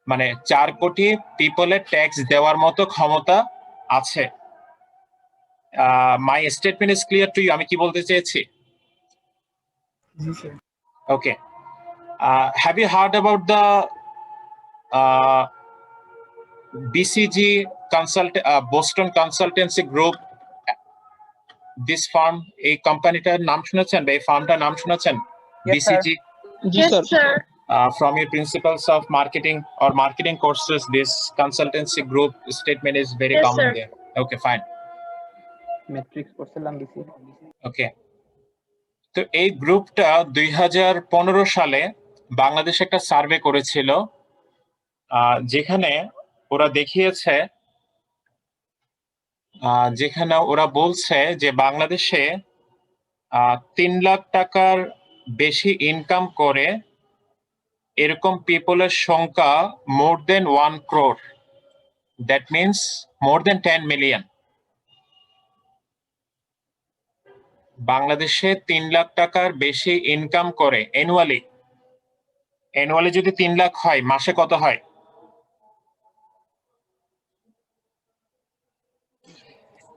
মানে 4 কোটি পিপলের ট্যাক্স দেওয়ার মতো ক্ষমতা আছে। My statement is clear to you? আমি কি বলতে চেয়েছি? Okay, have you heard about the BCG Boston Consultancy Group? This firm, এই কোম্পানিটার নাম শুনেছেন বা এই ফার্মটার নাম শুনেছেন? BCG? Yes, sir. From your principles of marketing or marketing courses, this consultancy group statement is very Yes, common sir. there. Okay, fine. Matrix পড়ছিলাম BCG। Okay. তো এই গ্রুপটা 2015 সালে বাংলাদেশে একটা সার্ভে করেছিল, যেখানে ওরা দেখিয়েছে, যেখানে ওরা বলছে যে বাংলাদেশে 3 লাখ টাকার বেশি ইনকাম করে এরকম পিপলের সংখ্যা মোর দেন 1 crore. That means more than 10 million. বাংলাদেশে 3 লাখ টাকার বেশি ইনকাম করে অ্যানুয়ালি। অ্যানুয়ালি যদি 3 লাখ হয়, মাসে কত হয়?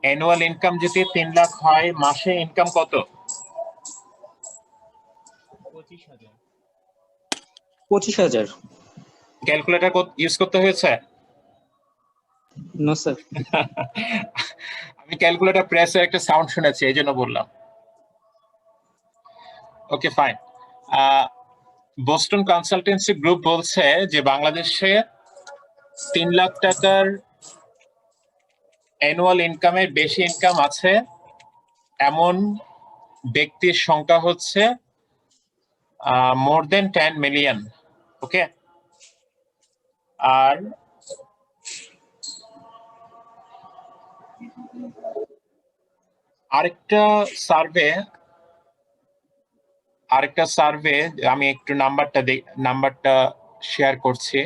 অ্যানুয়াল ইনকাম যদি 3 লাখ হয়, মাসে ইনকাম কত? 25,000। ক্যালকুলেটর ইউজ করতে হয়েছে? No sir. আমি ক্যালকুলেটর প্রেসের একটা সাউন্ড শুনেছি, এই জন্য বললাম। ওকে, ফাইন। বোস্টন কনসালটেন্সি গ্রুপ বলছে যে বাংলাদেশে 3 লাখ টাকার অ্যানুয়াল ইনকামের বেশি ইনকাম আছে এমন ব্যক্তির সংখ্যা হচ্ছে মোর দেন 10 মিলিয়ন। ওকে, আর আরেকটা সার্ভে আমি একটু নাম্বারটা শেয়ার করছি।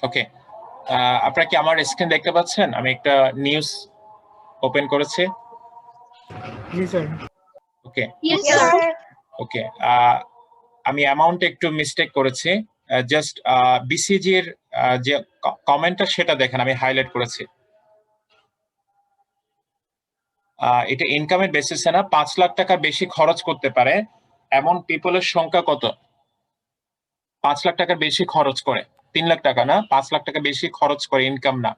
ওকে, আপনারা কি আমার স্ক্রিন দেখতে পাচ্ছেন? আমি একটা নিউজ ওপেন করেছি। জি স্যার। ওকে, Yes, sir. ওকে, আমি অ্যামাউন্ট একটু মিস্টেক করেছি। জাস্ট BCG এর যে কমেন্টটা সেটা দেখেন, আমি হাইলাইট করেছি। এটা ইনকামের বেসিসে না, 5 লাখ টাকা বেশি খরচ করতে পারে এমন পিপলের সংখ্যা কত? 5 লাখ টাকা বেশি খরচ করে, 3 লাখ টাকা না, 5 লাখ টাকা বেশি খরচ করে, ইনকাম না।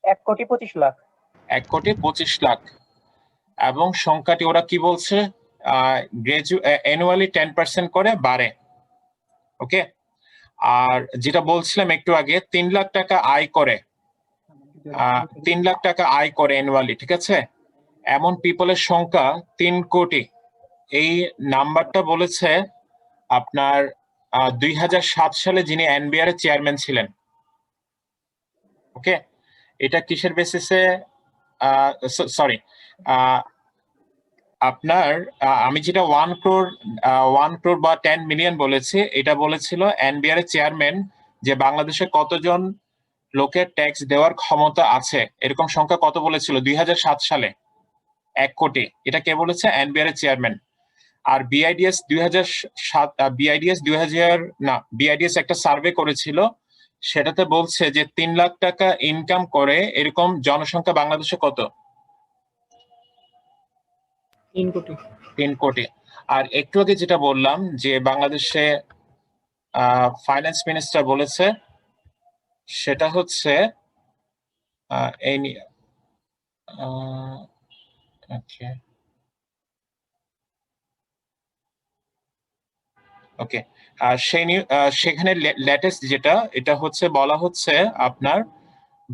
1,25,00,000। 1,25,00,000 এবং সংখ্যাটি ওরা কি বলছে অ্যানুয়ালি 10% করে বাড়ে। ওকে, আর যেটা বলছিলাম একটু আগে 3 লাখ টাকা আয় করে 3 লাখ টাকা আয় করে অ্যানুয়ালি, ঠিক আছে? এমন পিপলের সংখ্যা 3 কোটি। এই নাম্বারটা বলেছে আপনার 2007 সালে যিনি এনবিআর এর চেয়ারম্যান ছিলেন। ওকে, এটা কিসের বেসিসে? সরি, আপনার আমি যেটা 1 crore বা 10 মিলিয়ন বলেছি, এটা বলেছিল এনবিআর এর চেয়ারম্যান যে বাংলাদেশে কতজন লোকের ট্যাক্স দেওয়ার ক্ষমতা আছে, এরকম সংখ্যা কত বলেছিল 2007 সালে? 1 কোটি। এটা কে বলেছে? এনবিআর এর চেয়ারম্যান। আর বিআইডিএস 2000 একটা সার্ভে করেছিল, সেটাতে বলছে যে 3 লাখ টাকা ইনকাম করে এরকম জনসংখ্যা বাংলাদেশে কত? 3 কোটি। 3 কোটি। আর একটু আগে যেটা বললাম যে বাংলাদেশে ফাইন্যান্স মিনিস্টার বলেছে, সেটা হচ্ছে এই ওকে, আর সেখানে লেটেস্ট যেটা, এটা হচ্ছে বলা হচ্ছে আপনার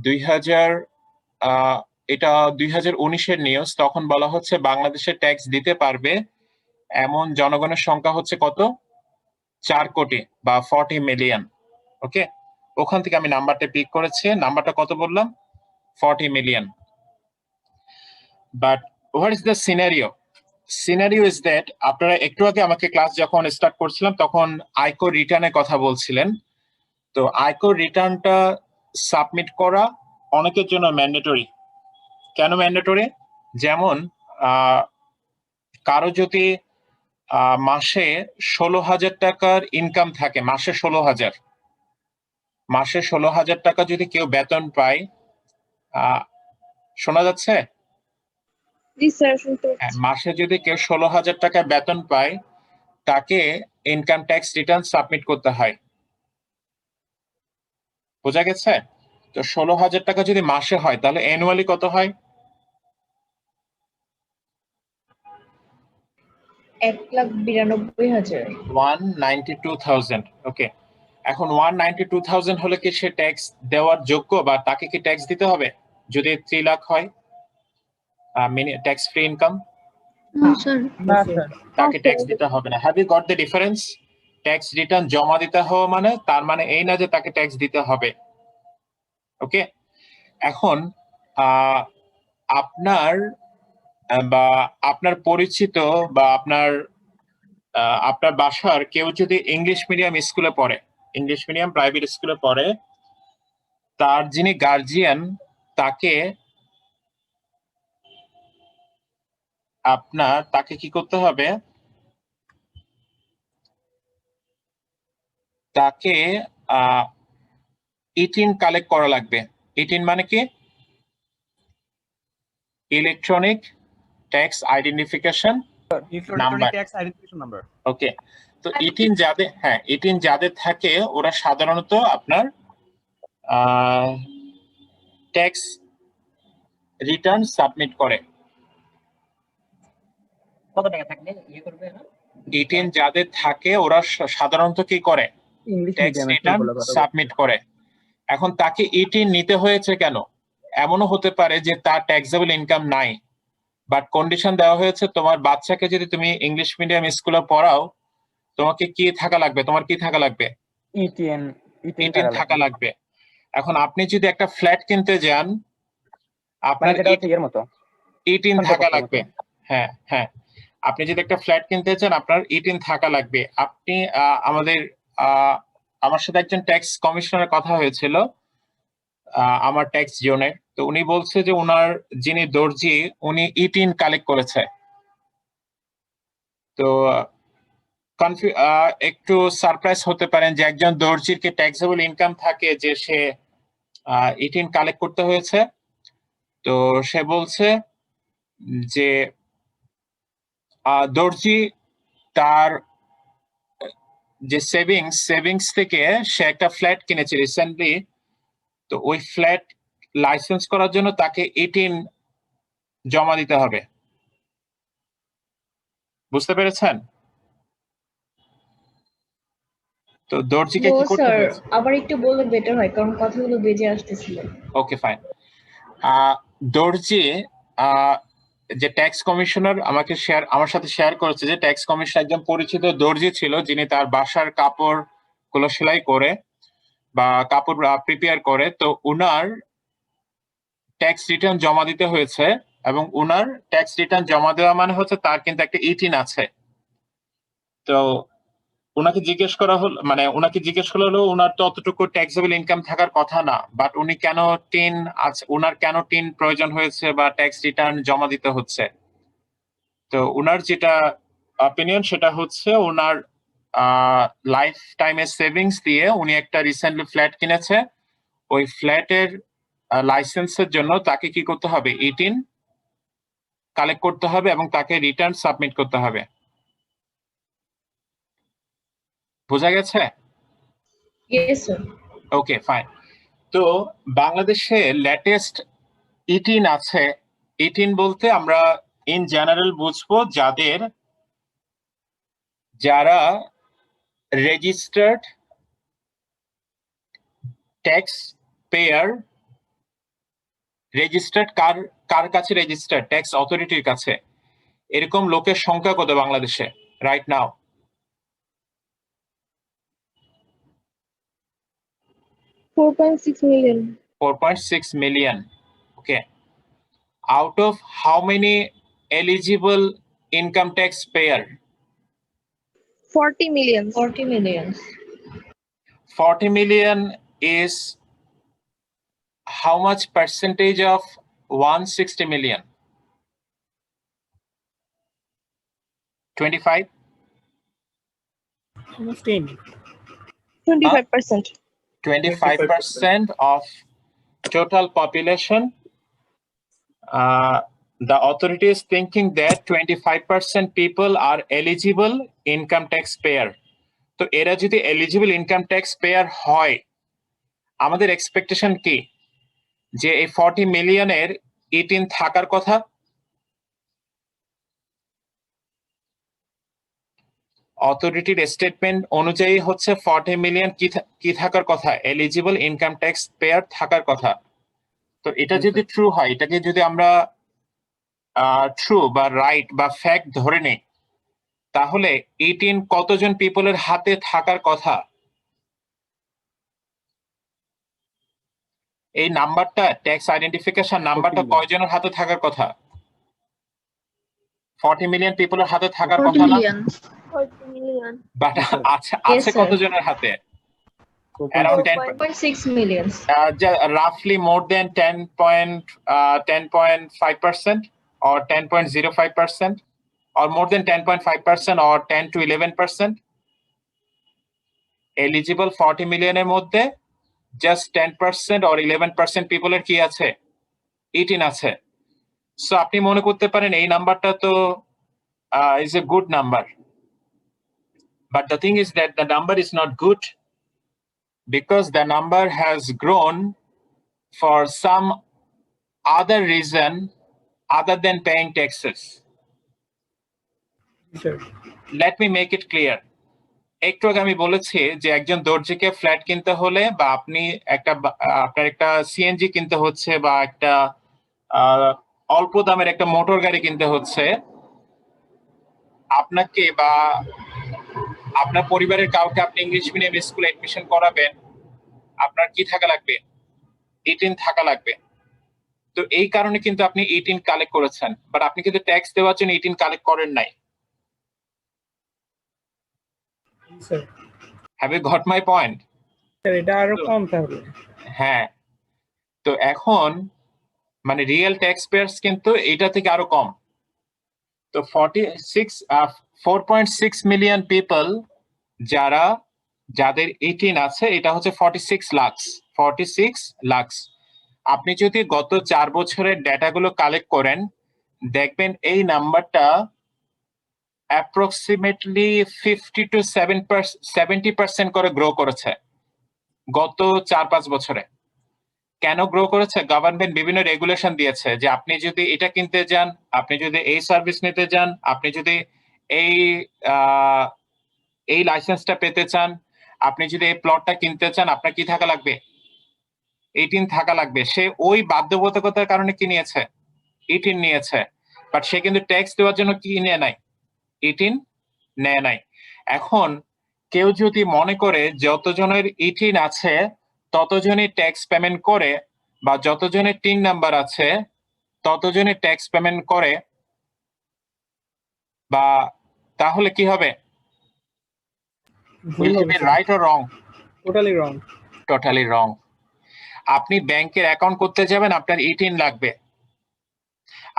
2019-এর নিউজ। তখন বলা হচ্ছে বাংলাদেশে ট্যাক্স দিতে পারবে এমন জনগণের সংখ্যা হচ্ছে কত? 4 কোটি বা 40 মিলিয়ন। ওকে, ওখান থেকে আমি নাম্বারটা পিক করেছি। নাম্বারটা কত বললাম? 40 million. But what is the scenario? Scenario is that, আপনারা একটু আগে আমাকে ক্লাস যখন স্টার্ট করছিলাম তখন আয়কর রিটার্নের কথা বলছিলেন। তো আয়কর রিটার্নটা সাবমিট করা অনেকের জন্য ম্যান্ডেটরি। কেন ম্যান্ডেটরি? যেমন কারো যদি মাসে 16,000 টাকার ইনকাম থাকে, মাসে 16,000 টাকা যদি কেউ বেতন পায়, শোনা যাচ্ছে? মাসে যদি কেউ 16,000 টাকা বেতন পায়, তাকে ইনকাম ট্যাক্স রিটার্ন সাবমিট করতে হয়। বোঝা গেছে? তো 16,000 টাকা যদি মাসে হয় তাহলে অ্যানুয়ালি কত হয়? 1,92,000। 192,000। ওকে, এখন 192,000 হলে কি সে ট্যাক্স দেওয়ার যোগ্য, বা তাকে কি ট্যাক্স দিতে হবে যদি 3 লাখ হয় ট্যাক্স ফ্রি ইনকাম? তাকে ট্যাক্স দিতে হবে না। Have you got the difference? Tax return জমা দিতে হবে মানে তার মানে এই না যে তাকে ট্যাক্স দিতে হবে। ওকে, এখন আপনার বা আপনার পরিচিত বা আপনার বাসার কেউ যদি ইংলিশ মিডিয়াম স্কুলে পড়ে, ইংলিশ মিডিয়াম প্রাইভেট স্কুলে পড়ে, তার যিনি গার্জিয়ান, তাকে কি করতে হবে? তাকে 18 কালেক্ট করা লাগবে। 18 মানে কি? Electronic tax identification number. Okay, তো 18 যাদের থাকে ওরা সাধারণত আপনার ট্যাক্স রিটার্ন সাবমিট করে। কত টাকা থাকলে ইয়ে করবে না? 18 যাদের থাকে ওরা সাধারণত কি করে? ট্যাক্স রিটার্ন সাবমিট করে। এখন তাকে 18 নিতে হয়েছে কেন? এমনও হতে পারে যে তার ট্যাক্সেবল ইনকাম নাই, বাট কন্ডিশন দেওয়া হয়েছে তোমার বাচ্চাকে যদি তুমি ইংলিশ মিডিয়াম স্কুলে পড়াও, তোমাকে কি থাকা লাগবে? তোমার কি থাকা লাগবে? 18 থাকা লাগবে। এখন আপনি যদি একটা ফ্ল্যাট কিনতে যান, আপনার 18 থাকা লাগবে। হ্যাঁ হ্যাঁ, আপনি যদি একটা ফ্ল্যাট কিনতে চান আপনার 18 থাকা লাগবে। আপনি আমার সাথে একজন ট্যাক্স কমিশনারের কথা হয়েছিল আমার ট্যাক্স জোনের, তো উনি বলছে যে ওনার যিনি দর্জি উনি 18 কালেক্ট করেছে। তো একটু সারপ্রাইজ হতে পারেন যে একজন দর্জির কি ট্যাক্সেবল ইনকাম থাকে যে সে 18 কালেক্ট করতে হয়েছে। তো সে বলছে যে দর্জি তার যে সেভিংস থেকে সে একটা ফ্ল্যাট কিনেছে রিসেন্টলি। তো ওই ফ্ল্যাট লাইসেন্স করার জন্য তাকে জমা দিতে হবে। বুঝতে পেরেছেন? তো দর্জিকে কি করতে হবে? আবার একটু বললে বেটার হয় কারণ কথাগুলো বেজে আসতেছিল। Okay fine. দর্জি যে ট্যাক্স কমিশনার আমার সাথে শেয়ার করেছে যে ট্যাক্স কমিশনার একজন পরিচিত দর্জি ছিল যিনি তার বাসার কাপড় গুলো সেলাই করে বা কাপড় প্রিপেয়ার করে। তো উনার ট্যাক্স রিটার্ন জমা দিতে হয়েছে এবং উনার ট্যাক্স রিটার্ন জমা দেওয়া মানে হচ্ছে তার কিন্তু একটা 18 আছে। তো ওনাকে জিজ্ঞেস করা হলো ওনার তো অতটুকু ট্যাক্সেবল ইনকাম থাকার কথা না, বাট উনি কেন ওনার কেন টিন প্রয়োজন হয়েছে বা ট্যাক্স রিটার্ন জমা দিতে হচ্ছে। তো ওনার যেটা অপিনিয়ন সেটা হচ্ছে ওনার লাইফ টাইমের সেভিংস দিয়ে উনি একটা রিসেন্টলি ফ্ল্যাট কিনেছে। ওই ফ্ল্যাটের লাইসেন্সের জন্য তাকে কি করতে হবে, 18 কালেক্ট করতে হবে এবং তাকে রিটার্ন সাবমিট করতে হবে। বোঝা গেছে? Yes sir. Okay fine. তো বাংলাদেশে লেটেস্ট 18 আছে। 18 বলতে আমরা ইন জেনারেল বুঝবো যারা রেজিস্টার্ড ট্যাক্স পেয়ার। রেজিস্টার্ড কার কাছে? রেজিস্টার্ড ট্যাক্স অথরিটির কাছে। এরকম লোকের সংখ্যা কত বাংলাদেশে right now? 4.6 million. 4.6 million. Okay. Out of how many eligible income tax payer? 40 million. 40 million. 40 million is how much percentage of 160 million? 25? 25%. 25% of total population. The authority is thinking that 25% people are eligible income tax payer. তো এরা যদি eligible income tax payer হয়, আমাদের expectation কি যে এই 40 মিলিয়নের 18 থাকার কথা। অথরিটির স্টেটমেন্ট অনুযায়ী হচ্ছে 40 মিলিয়ন কি থাকার কথা, এলিজিবল ইনকাম ট্যাক্স পেয়ার থাকার কথা। তো এটা যদি ট্রু হয়, এটাকে যদি আমরা ট্রু বা রাইট বা ফ্যাক্ট ধরে নেই, তাহলে 18 কতজন পিপলের হাতে থাকার কথা? এই নাম্বারটা, ট্যাক্স আইডেন্টিফিকেশন নাম্বারটা কয়জনের হাতে থাকার কথা? 40 মিলিয়ন পিপলের হাতে থাকার কথা না? 40 million. বাট আছে কতজনের হাতে? Around 10.6 million. Roughly more than 10.5% or 10.05% or more than 10.5% or 10 to 11%. Eligible 40 million এর মধ্যে just 10% or 11% people এর কি আছে? 18 আছে। So আপনি মনে করতে পারেন এই নাম্বারটা তো is a good number. But the thing is that the number is not good because the number has grown for some other reason other than paying taxes. Let me make it clear. একটু আগে আমি বলেছি যে একজন দর্জিকে flat কিনতে হলে বা আপনার একটা সিএনজি কিনতে হচ্ছে বা একটা অল্প দামের একটা মোটর গাড়ি কিনতে হচ্ছে, আপনাকে বা আপনার পরিবারের কাউকে আপনি ইংলিশ মিডিয়াম স্কুলে এডমিশন করাবেন, আপনার কি থাকা লাগবে? 18 থাকা লাগবে। তো এই কারণে কিন্তু আপনি 18 কালেক্ট করেছেন, বাট আপনি কিন্তু ট্যাক্স দেওয়ার জন্য 18 কালেক্ট করেন নাই। Have you got my point? এটা আরো কম তাহলে। হ্যাঁ, তো এখন মানে রিয়েল ট্যাক্স পেয়ার্স কিন্তু এটা থেকে আরো কম। তো 4.6 মিলিয়ন পিপল যাদের 18 আছে, এটা হচ্ছে 46 লাখ। আপনি যদি গত 4 বছরের ডেটাগুলো কালেক্ট করেন, দেখবেন এই নাম্বারটা অ্যাপ্রক্সিমেটলি 50 to 70% করে গ্রো করেছে গত 4-5 বছরে। কেন গ্রো করেছে? গভর্নমেন্ট বিভিন্ন রেগুলেশন দিয়েছে যে আপনি যদি এটা কিনতে যান, আপনি যদি এই সার্ভিস নিতে যান, আপনি যদি এই এই লাইসেন্সটা পেতে চান, আপনি যদি এই প্লটটা কিনতে চান, আপনার কি থাকা লাগবে? 18 থাকা লাগবে। সে ওই বাধ্যবাধকতার কারণে কি নিয়েছে? 18 নিয়েছে। বাট সে কিন্তু ট্যাক্স দেওয়ার জন্য কি নেয় নাই? 18 নেয় নাই। এখন কেউ যদি মনে করে যতজনের 18 আছে ততজনই ট্যাক্স পেমেন্ট করে, বা যতজনের 3 নাম্বার আছে ততজনই ট্যাক্স পেমেন্ট করে, বা তাহলে কি হবে? Will it be right or wrong? Totally wrong. Totally রং। আপনি ব্যাংকের অ্যাকাউন্ট করতে যাবেন, আপনার 18 লাগবে।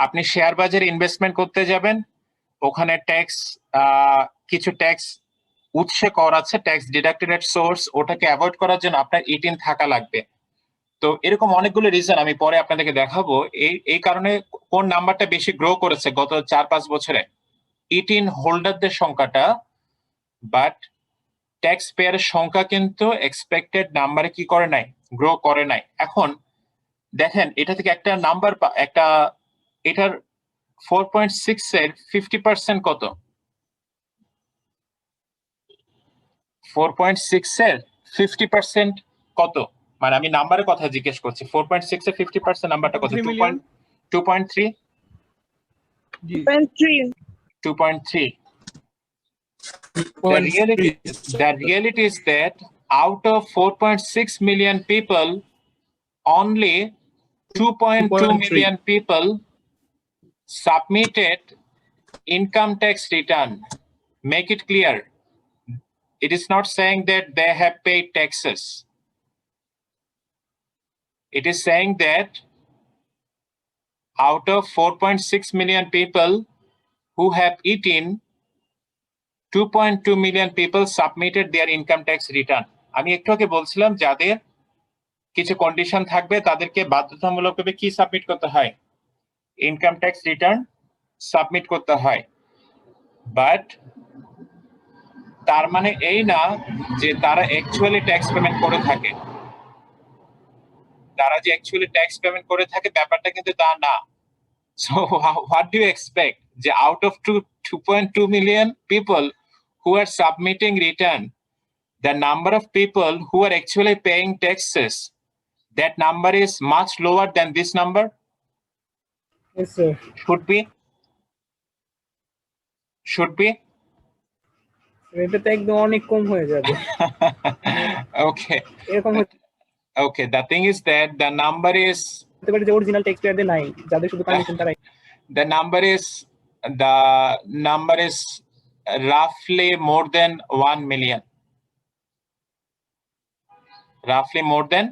আপনি শেয়ার বাজারে ইনভেস্টমেন্ট করতে যাবেন, ওখানে ট্যাক্স কিছু ট্যাক্স উৎসে কর আছে, ট্যাক্স ডিডাক্টেড এট সোর্স, ওটাকে অ্যাভয়েড করার জন্য আপনার 18 থাকা লাগবে। তো এরকম অনেকগুলো রিজন আমি পরে আপনাদেরকে দেখাবো। এই কারণে কোন নাম্বারটা বেশি গ্রো করেছে গত 4-5 বছরে? 18 হোল্ডারদের সংখ্যাটা, বাট ট্যাক্স পেয়ারের সংখ্যা কিন্তু এক্সপেক্টেড নাম্বারে কি করে নাই? গ্রো করে নাই। এখন দেখেন এটা থেকে একটা নাম্বার, একটা এটার 4.6 এর 50% কত? 4.6 এর 50% কত? মানে আমি নাম্বারের কথা জিজ্ঞেস করছি। 4.6 এর 50% নাম্বারটা কত? 2.3 2.3 The reality is that out of 4.6 million people, only 2.2 million people submitted income tax return. Make it clear. It is not saying that they have paid taxes. It is saying that out of 4.6 million people who have eaten, 2.2 million people submitted their income tax return. আমি একটু আগে বলছিলাম যাদের কিছু condition থাকবে তাদেরকে বাধ্যতামূলকভাবে কি সাবমিট করতে হয়? ইনকাম ট্যাক্স রিটার্ন সাবমিট করতে হয়। বাট তার মানে এই না যে তারা অ্যাকচুয়ালি ট্যাক্স পেমেন্ট করে থাকে। তারা যে অ্যাকচুয়ালি ট্যাক্স পেমেন্ট করে থাকে ব্যাপারটা কিন্তু তা না। So what do you expect? যে out of 2.2 million people who are submitting return, the number of people who are actually paying taxes, that number is much lower than this number? Yes, sir. Should be? এটা তো একদম অনেক কম হয়ে যাবে। Okay. এরকম Okay, the thing is that the number is হতে পারে যে অরিজিনাল ট্যাক্স পেয়ারদের নাই, যাদের শুধু কন্ডিশন তারাই। the number is roughly more than 1 million. Roughly more than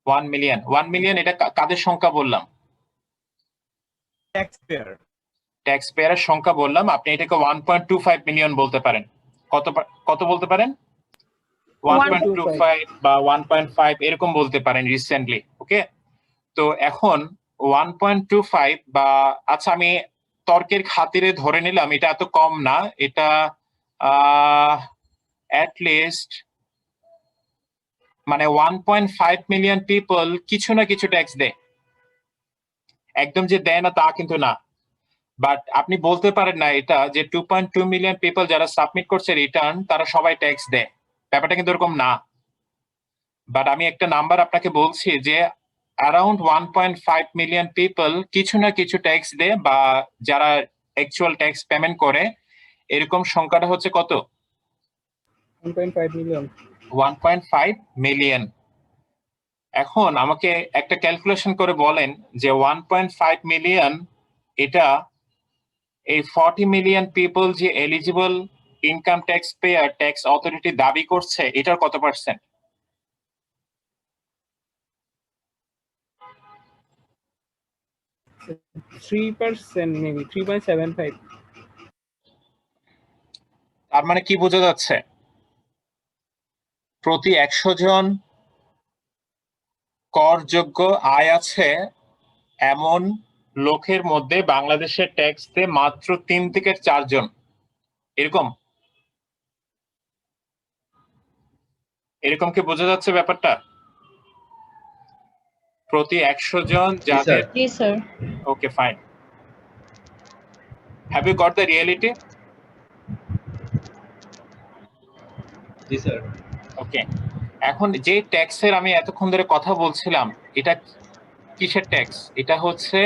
1 million. 1 million এটা কাদের সংখ্যা বললাম? ট্যাক্স পেয়ারের সংখ্যা বললাম। আপনি এটাকে 1.25 মিলিয়ন বলতে পারেন। কত বলতে পারেন? 1.25 বা 1.5 এরকম বলতে পারেন রিসেন্টলি। ওকে, তো এখন 1.25 বা আচ্ছা আমি তর্কের খাতিরে ধরে নিলাম এটা এত কম না, এটা at least মানে 1.5 মিলিয়ন পিপল কিছু না কিছু ট্যাক্স দেয়। একদম যে দেয় না তা কিন্তু না, বাট আপনি বলতে পারেন না এটা যে 2.2 মিলিয়ন পিপল যারা সাবমিট করছে রিটার্ন তারা সবাই ট্যাক্স দেয়। ব্যাপারটা কিন্তু এরকম না। বাট আমি একটা নাম্বার আপনাকে বলছি যে অ্যারাউন্ড 1.5 মিলিয়ন পিপল কিছু না কিছু ট্যাক্স দেয়, বা যারা অ্যাকচুয়াল ট্যাক্স পেমেন্ট করে এরকম সংখ্যাটা হচ্ছে কত? 1.5 মিলিয়ন। 1.5 মিলিয়ন। এখন আমাকে একটা ক্যালকুলেশন করে বলেন যে 1.5 মিলিয়ন এটা এই 40 মিলিয়ন পিপল যে eligible income tax payer tax authority দাবি করছে এটার কত পার্সেন্ট? 3% মেবি 3.75। তার মানে কি বোঝা যাচ্ছে? প্রতি 100 জন করযোগ্য আয় আছে এমন লোকের মধ্যে বাংলাদেশের ট্যাক্স দেয় মাত্র 3 থেকে 4 জন। এরকম কি বোঝা যাচ্ছে ব্যাপারটা? প্রতি 100 জন যাদের ji sir okay fine have you got the reality ji sir okay এখন যে ট্যাক্সের আমি এতক্ষণ ধরে কথা বলছিলাম এটা কিসের ট্যাক্স এটা হচ্ছে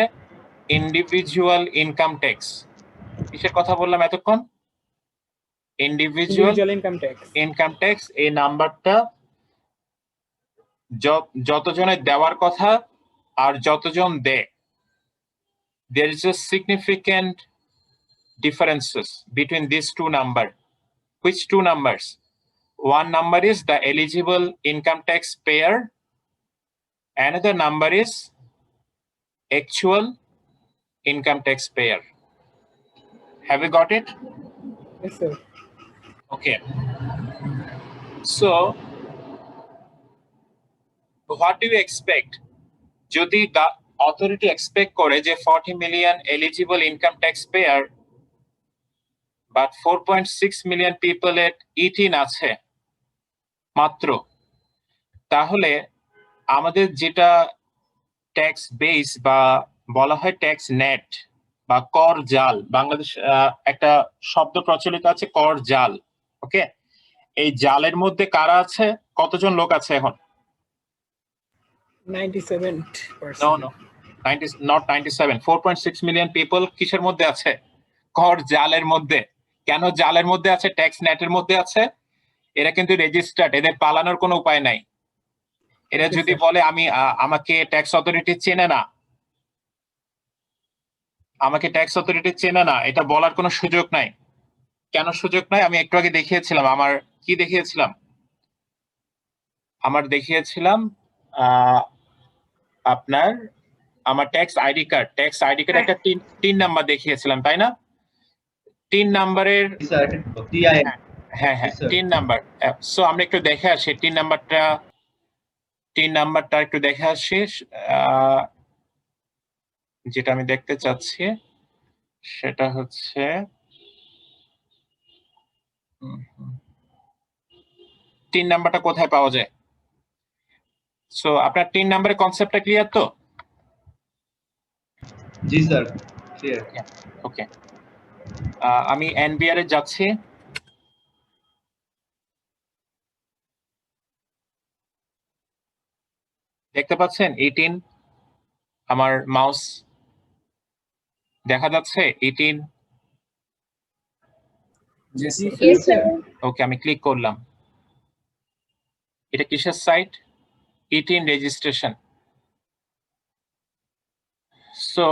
ইন্ডিভিজুয়াল ইনকাম ট্যাক্স কিসের কথা বললাম এতক্ষণ ইন্ডিভিজুয়াল ইনকাম ট্যাক্স এই নাম্বারটা যতজনের দেওয়ার কথা আর যতজন দেয় there is a significant differences between these two numbers. Which two numbers? One number is the eligible income tax payer. Another number is actual income tax payer. Have you got it? Yes, sir. Okay. So, what do you expect? যদি authority expect করে যে 40 million eligible income tax payer but 4.6 million people at 18 আছে মাত্র তাহলে আমাদের যেটা tax base বা বলা হয় ট্যাক্স নেট বা কর জাল বাংলাদেশ একটা শব্দ প্রচলিত আছে কর জাল ওকে এই জালের মধ্যে কারা আছে কতজন লোক আছে এখন 97%. No 90 not 97 4.6 million people কিসের মধ্যে আছে কর জালের মধ্যে কেন জালের মধ্যে আছে ট্যাক্স নেটের মধ্যে আছে এরা কিন্তু রেজিস্টার্ড এদের পালানোর কোনো উপায় নাই এরা যদি বলে আমি আমাকে ট্যাক্স অথরিটি চেনে না আমাকে ট্যাক্স অথরিটি চেনে না এটা বলার কোনো সুযোগ নাই কেন সুযোগ নাই আমি একটু আগে দেখিয়েছিলাম আমার কি দেখিয়েছিলাম আমার দেখিয়েছিলাম আপনার আমার ট্যাক্স আইডি কার্ড একটা 3 নাম্বার দেখিয়েছিলাম তাই না 3 নাম্বারের হ্যাঁ 3 নাম্বার সো আমরা একটু দেখে আসি 3 নাম্বারটা একটু দেখে আসি যেটা আমি দেখতে চাচ্ছি সেটা হচ্ছে 3 নাম্বারটা কোথায় পাওয়া যায় সো আপনার 3 নাম্বারের কনসেপ্টটা ক্লিয়ার তো জি স্যার ক্লিয়ার ওকে আমি এনবিআর এ যাচ্ছি দেখতে পাচ্ছেন 18 আমার মাউস দেখা যাচ্ছে 18 ওকে আমি ক্লিক করলাম এটা কিসের site 18 registration so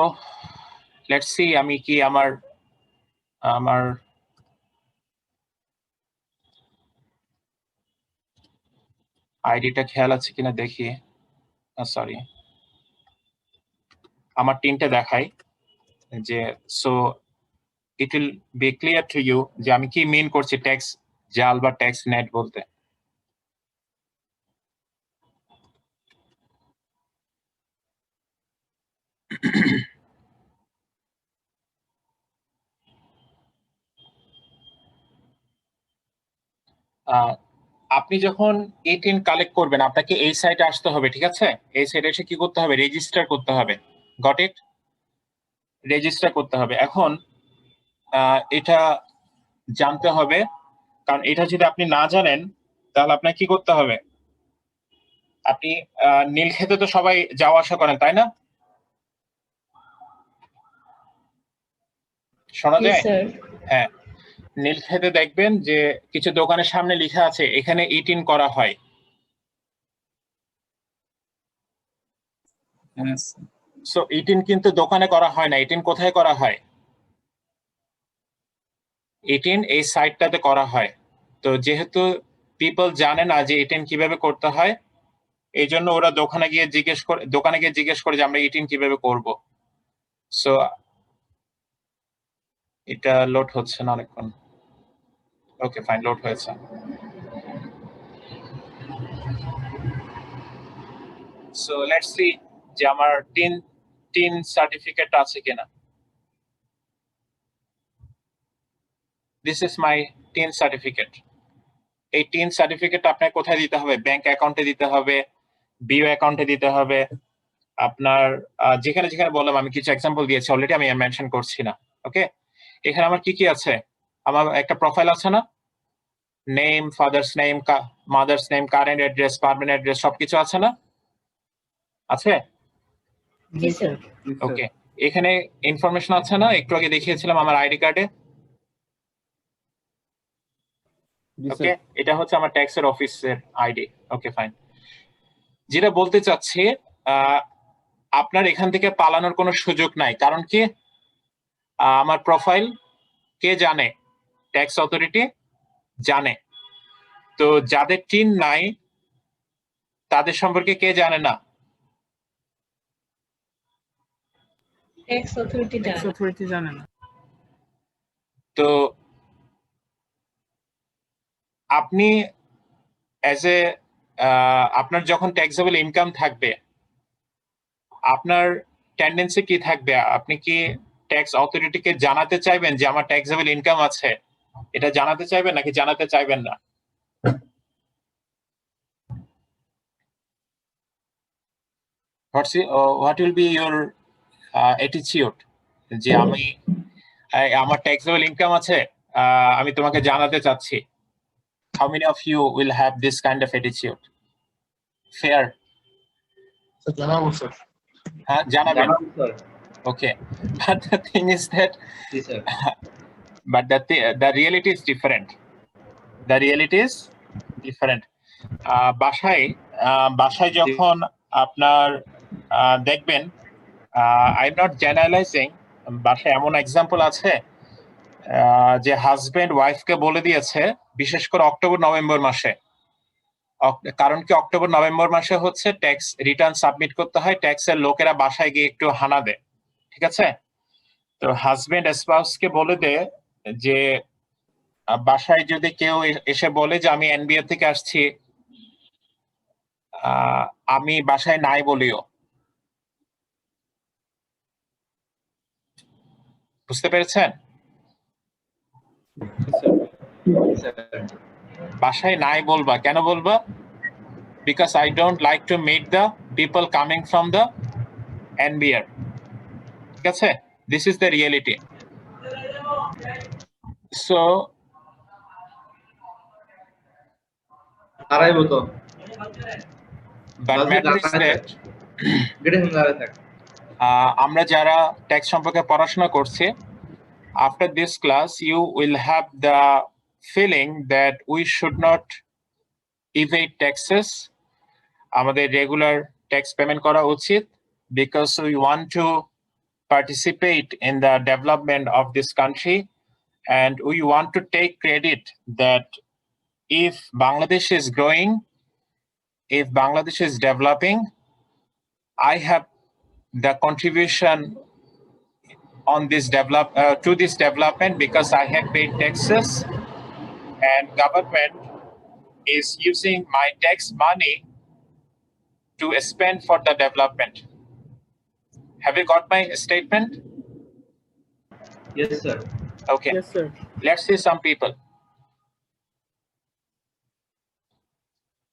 let's see আমি কি আমার আইডিটা খেয়াল আছে কিনা দেখি সরি আমার টিমটা দেখাই যে so it will be clear to you যে আমি কি মিন করছি ট্যাক্স জাল বা ট্যাক্স নেট বলতে আপনি যখন 18 কালেক্ট করবেন আপনাকে এই সাইটে আসতে হবে ঠিক আছে এই সাইটে এসে কি করতে হবে রেজিস্টার করতে হবে গট ইট রেজিস্টার করতে হবে এখন এটা জানতে হবে কারণ এটা যদি আপনি না জানেন তাহলে আপনাকে কি করতে হবে আপনি নীলক্ষেতে তো সবাই যাওয়া আসা করেন তাই না শোনা যায় হ্যাঁ নীলক্ষেতে দেখবেন যে কিছু দোকানের সামনে লেখা আছে এখানে 18 করা হয় সো 18 কিন্তু দোকানে করা হয় না 18 কোথায় করা হয় 18 এই সাইটটাতে করা হয় তো যেহেতু পিপল জানে না যে 18 কিভাবে করতে হয় এই জন্য ওরা দোকানে গিয়ে জিজ্ঞেস করে যে আমরা 18 কিভাবে করব সো এটা লোড হচ্ছে না অনেকক্ষণ ওকে ফাইন লোড হয়েছে সো লেটস সি যে আমার 10 সার্টিফিকেট আছে কিনা দিস ইজ মাই 10 সার্টিফিকেট এই 10 সার্টিফিকেট আপনাকে কোথায় দিতে হবে ব্যাংক অ্যাকাউন্টে দিতে হবে বিও অ্যাকাউন্টে দিতে হবে আপনার যেখানে যেখানে বললাম, আমি কিছু এক্সাম্পল দিয়েছি অলরেডি, আমি মেনশন করছি না। ওকে, এখানে আমার কি কি আছে? আমার একটা প্রোফাইল আছে না, name, father's name, mother's name, current address, permanent address, সবকিছু আছে না? আছে? জি স্যার। ওকে, এখানে ইনফরমেশন আছে না, একটু আগে দেখিয়েছিলাম আমার আইডি কার্ডে। ওকে, এটা হচ্ছে আমার ট্যাক্সের অফিসের আইডি। Okay fine. যেটা বলতে চাচ্ছি, আপনার এখান থেকে পালানোর কোনো সুযোগ নাই। কারণ কি, আমার প্রোফাইল কে জানে? ট্যাক্স অথরিটি জানে। তো যাদের টিন নাই তাদের সম্পর্কে কে জানে না? ট্যাক্স অথরিটি জানে না। তো আপনি অ্যাজ এ আপনার যখন ট্যাক্সেবল ইনকাম থাকবে, আপনার টেন্ডেন্সি কি থাকবে? আপনি কি ট্যাক্স অথরিটিকে জানাতে চাইবেন যে আমার ট্যাক্সেবল ইনকাম আছে? এটা জানাতে চাইবেন নাকি জানাতে চাইবেন না? What will be your attitude? যে আমার ট্যাক্সেবল ইনকাম আছে, আমি তোমাকে জানাতে চাচ্ছি। How many of you will have this kind of attitude? Fair? জানাবো স্যার। হ্যাঁ, জানাবেন। Okay, but the thing is that, but the reality is different. The reality is different. বাসায় যখন আপনার দেখবেন, আই এম নট জেনারেলাইজিং, বাসায় এমন example আছে যে হাজবেন্ড ওয়াইফকে বলে দিয়েছে, বিশেষ করে অক্টোবর নভেম্বর মাসে। কারণ কি, অক্টোবর নভেম্বর মাসে হচ্ছে ট্যাক্স রিটার্ন সাবমিট করতে হয়, ট্যাক্সের লোকেরা বাসায় গিয়ে একটু হানা দেয়। ঠিক আছে, তো হাজবেন্ড স্পাউসকে বলে দেয় যে বাসায় যদি কেউ এসে বলে যে আমি এনবিআর থেকে আসছি, আমি বাসায় নাই বলিও। বুঝতে পেরেছেন? বাসায় নাই বলবা। কেন বলবা? Because I don't like to meet the people coming from the NBR. ঠিক আছে, this is the reality. So আমরা যারা ট্যাক্স সম্পর্কে পড়াশোনা করছি, after this class you will have the feeling that we should not evade taxes. আমাদের regular tax payment করা উচিত, because we want to participate in the development of this country, and we want to take credit that if Bangladesh is growing, if Bangladesh is developing, I have the contribution on this to this development, because I have paid taxes and government is using my tax money to spend for the development. Have you got my statement? Yes, sir. Okay. Yes, sir. Let's see some people.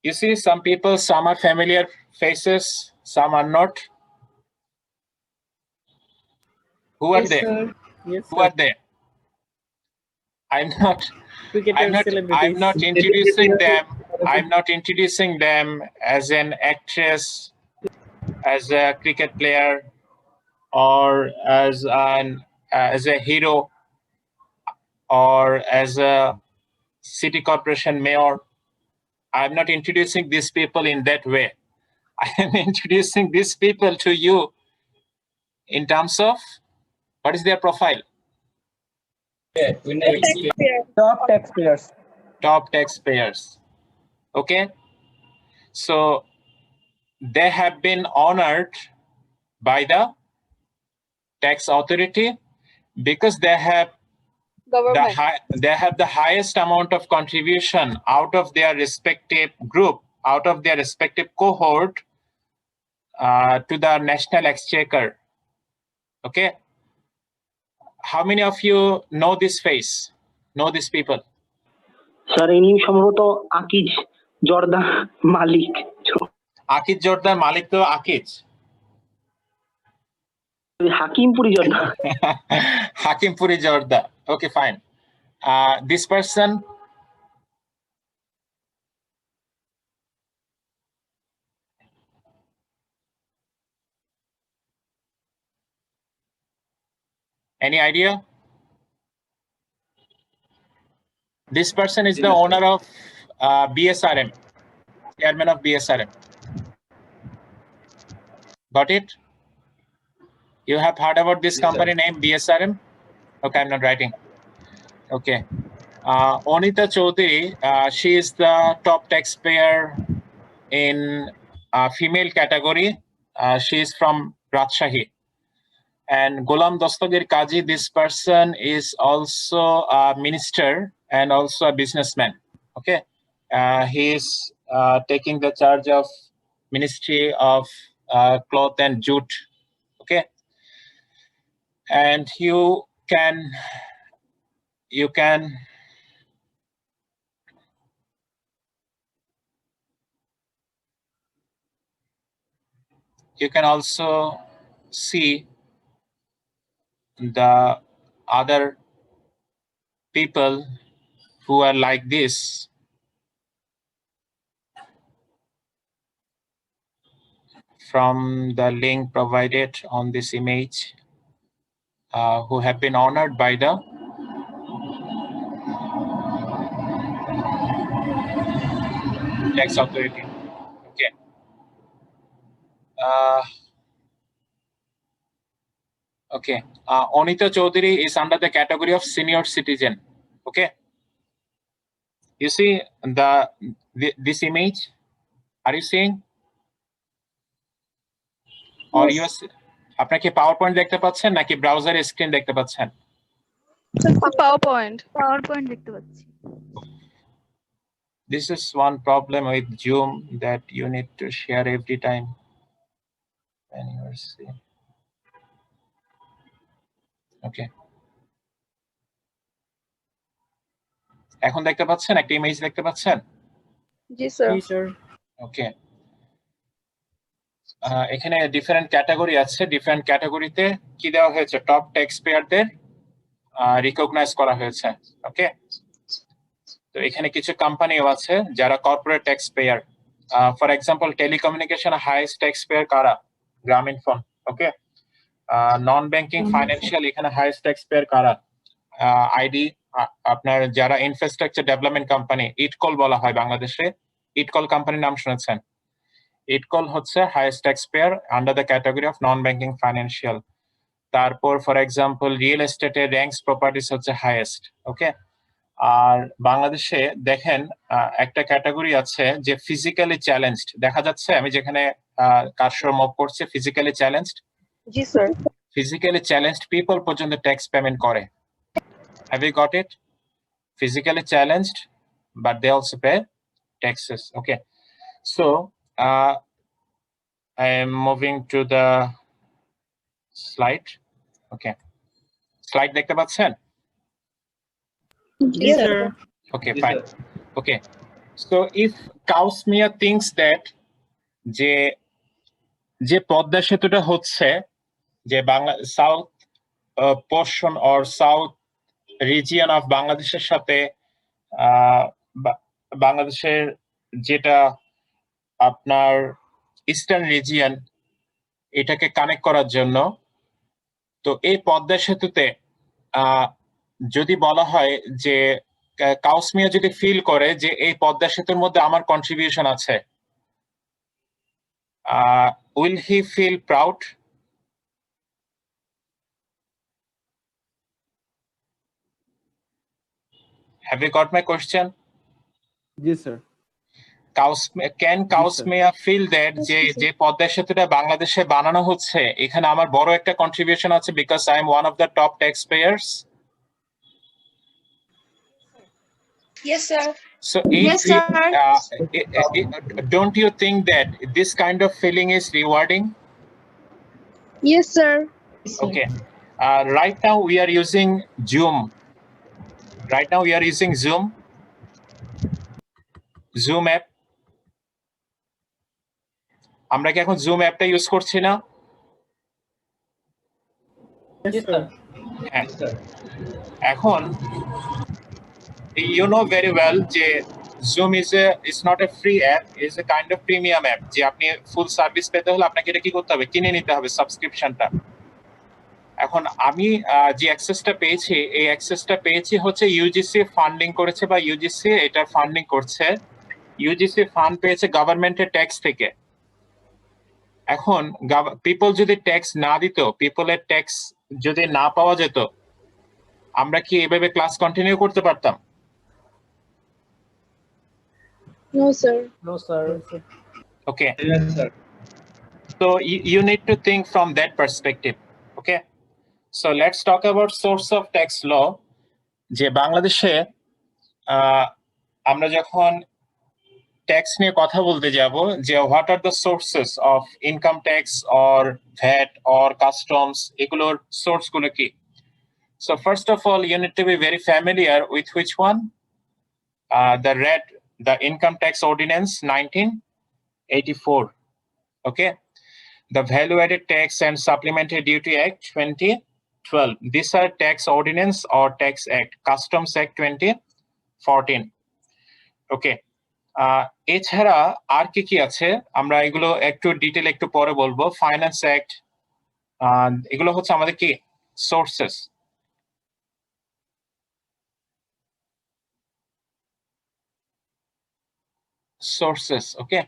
You see some people, some are familiar faces, some are not. Who are they? Yes, Who are they? I'm not introducing them. I'm not introducing them as an actress, as a cricket player, or as a hero, or as a city corporation mayor. I'm not introducing these people in that way. I am introducing these people to you in terms of what is their profile. Top taxpayers. Top taxpayers. Okay, so they have been honored by the tax authority because they have the highest amount of contribution out of their respective group, out of their respective cohort, to the national exchequer. Okay, how many of you know this face, know these people? Sir ইনি সম্ভবত আকিজ জর্দা মালিক। আকিজ জর্দার মালিক তো Akij, Hakimpuri Jorda. Hakimpuri Jorda. Okay, fine. This person. Any idea? This person is the owner of BSRM, chairman of BSRM. Got it? You have heard about this company name BSRM? Okay, I'm not writing. Okay. Onita Chaudhary, she is the top taxpayer in female category. She is from Rajshahi. And Golam Dostagir Kaji, this person is also a minister and also a businessman. Okay. He is taking the charge of Ministry of Cloth and Jute. Okay. And you can also see the other people who are like this. From the link provided on this image, who have been honored by the tax authority. Okay. Okay. Onita Chaudhary is under the category of senior citizen. Okay. You see this image? Are you seeing? Or you are? আপনারা কি PowerPoint দেখতে পাচ্ছেন নাকি ব্রাউজারে screen দেখতে পাচ্ছেন? PowerPoint দেখতে পাচ্ছি। This is one problem with Zoom, that you need to share every time when you are seeing. Okay. এখন দেখতে পাচ্ছেন? একটা ইমেজ দেখতে পাচ্ছেন? জি স্যার। ওকে। এখানে ডিফারেন্ট ক্যাটাগরি আছে। ডিফারেন্ট ক্যাটাগরিতে কি দেওয়া হয়েছে? টপ ট্যাক্স পেয়ারদের রিকগনাইজ করা হয়েছে। ওকে। তো এখানে কিছু কোম্পানিও আছে যারা corporate tax payer. For example telecommunication highest tax pair কারা? গ্রামীণফোন। ওকে। নন ব্যাংকিং ফাইন্যান্সিয়াল এখানে হাইয়েস্ট ট্যাক্স পেয়ার কারা? আইডি, আপনার যারা ইনফ্রাস্ট্রাকচার ডেভেলপমেন্ট কোম্পানি, ইটকল বলা হয় বাংলাদেশে। ইটকল কোম্পানির নাম শুনেছেন? ইটকল হচ্ছে highest tax payer under the category of non banking financial. তারপর ফর এক্সাম্পল রিয়েল এস্টেটের র্যাঙ্কস প্রপার্টিস হচ্ছে হাইয়েস্ট। ওকে। আর বাংলাদেশে দেখেন একটা ক্যাটাগরি আছে যে ফিজিক্যালি চ্যালেঞ্জড। দেখা যাচ্ছে আমি যেখানে কার্সর মুভ করছি, ফিজিক্যালি চ্যালেঞ্জড। জি স্যার। ফিজিক্যালি চ্যালেঞ্জড পিপল পর্যন্ত ট্যাক্স পেমেন্ট করে। Have you got it? Physically challenged, but they also pay taxes. Okay. So I am moving to the slide. Okay. Slide দেখতে পাচ্ছেন? Yes, sir. Okay, fine. Okay. So if Kausmia thinks that যে পদ্মা সেতুটা হচ্ছে যে Bangla south portion or south region of বাংলাদেশের সাথে বাংলাদেশের যেটা আপনার ইস্টার্ন রিজিয়ন, এটাকে কানেক্ট করার জন্য, তো এই পদ্মা সেতুতে যদি বলা হয় যে কাউসমিয়া যদি ফিল করে যে এই পদ্মা সেতুর মধ্যে আমার কন্ট্রিবিউশন আছে, will he feel proud? Have you got my question? Yes, sir. Can Kausmia feel that যে পদ্মা সেতুটা বাংলাদেশে বানানো হচ্ছে এখানে আমার বড় একটা কন্ট্রিবিউশন আছে because I am one of the top taxpayers? Yes, sir. So don't you think that this kind of feeling is rewarding? Yes, sir. Okay. Right now we are using Zoom. Zoom app. আমরা কি এখন zoom অ্যাপটা use করছি না? হ্যাঁ এখন you know very well যে Zoom is not a free app, is a kind of premium app যে আপনি ফুল সার্ভিস পেতে হলে আপনাকে এটা কি করতে হবে, কিনে নিতে হবে সাবস্ক্রিপশনটা। এখন আমি যে অ্যাক্সেসটা পেয়েছি, এই অ্যাক্সেসটা পেয়েছি হচ্ছে ইউজিসি ফান্ডিং করেছে বা ইউজিসি এটা ফান্ডিং করছে। ইউজিসি ফান্ড পেয়েছে গভর্নমেন্টের ট্যাক্স থেকে। এখন পিপল যদি ট্যাক্স না দিত, পিপলের ট্যাক্স যদি না পাওয়া যেত, আমরা কি এভাবে ক্লাস কন্টিনিউ করতে পারতাম? No, sir. No, sir. Okay. Yes, sir. So you need to think from that perspective. Okay. So let's talk about source of tax law. যে বাংলাদেশে আমরা যখন ট্যাক্স নিয়ে কথা বলতে যাব, যে what are the sources of income tax or VAT or customs, এগুলোর সোর্স গুলো কি? So first of all, you need to be very familiar with which one? The Income Tax Ordinance 1984. Okay. The Value Added Tax and Supplementary Duty Act 2012. These are Tax Ordinance or Tax Act. Customs Act 2014. Okay. এছাড়া আর কি আছে আমরা এগুলো একটু detail একটু পরে বলবো। Finance act, এগুলো হচ্ছে আমাদের কি সোর্সেস। সোর্সেস ওকে।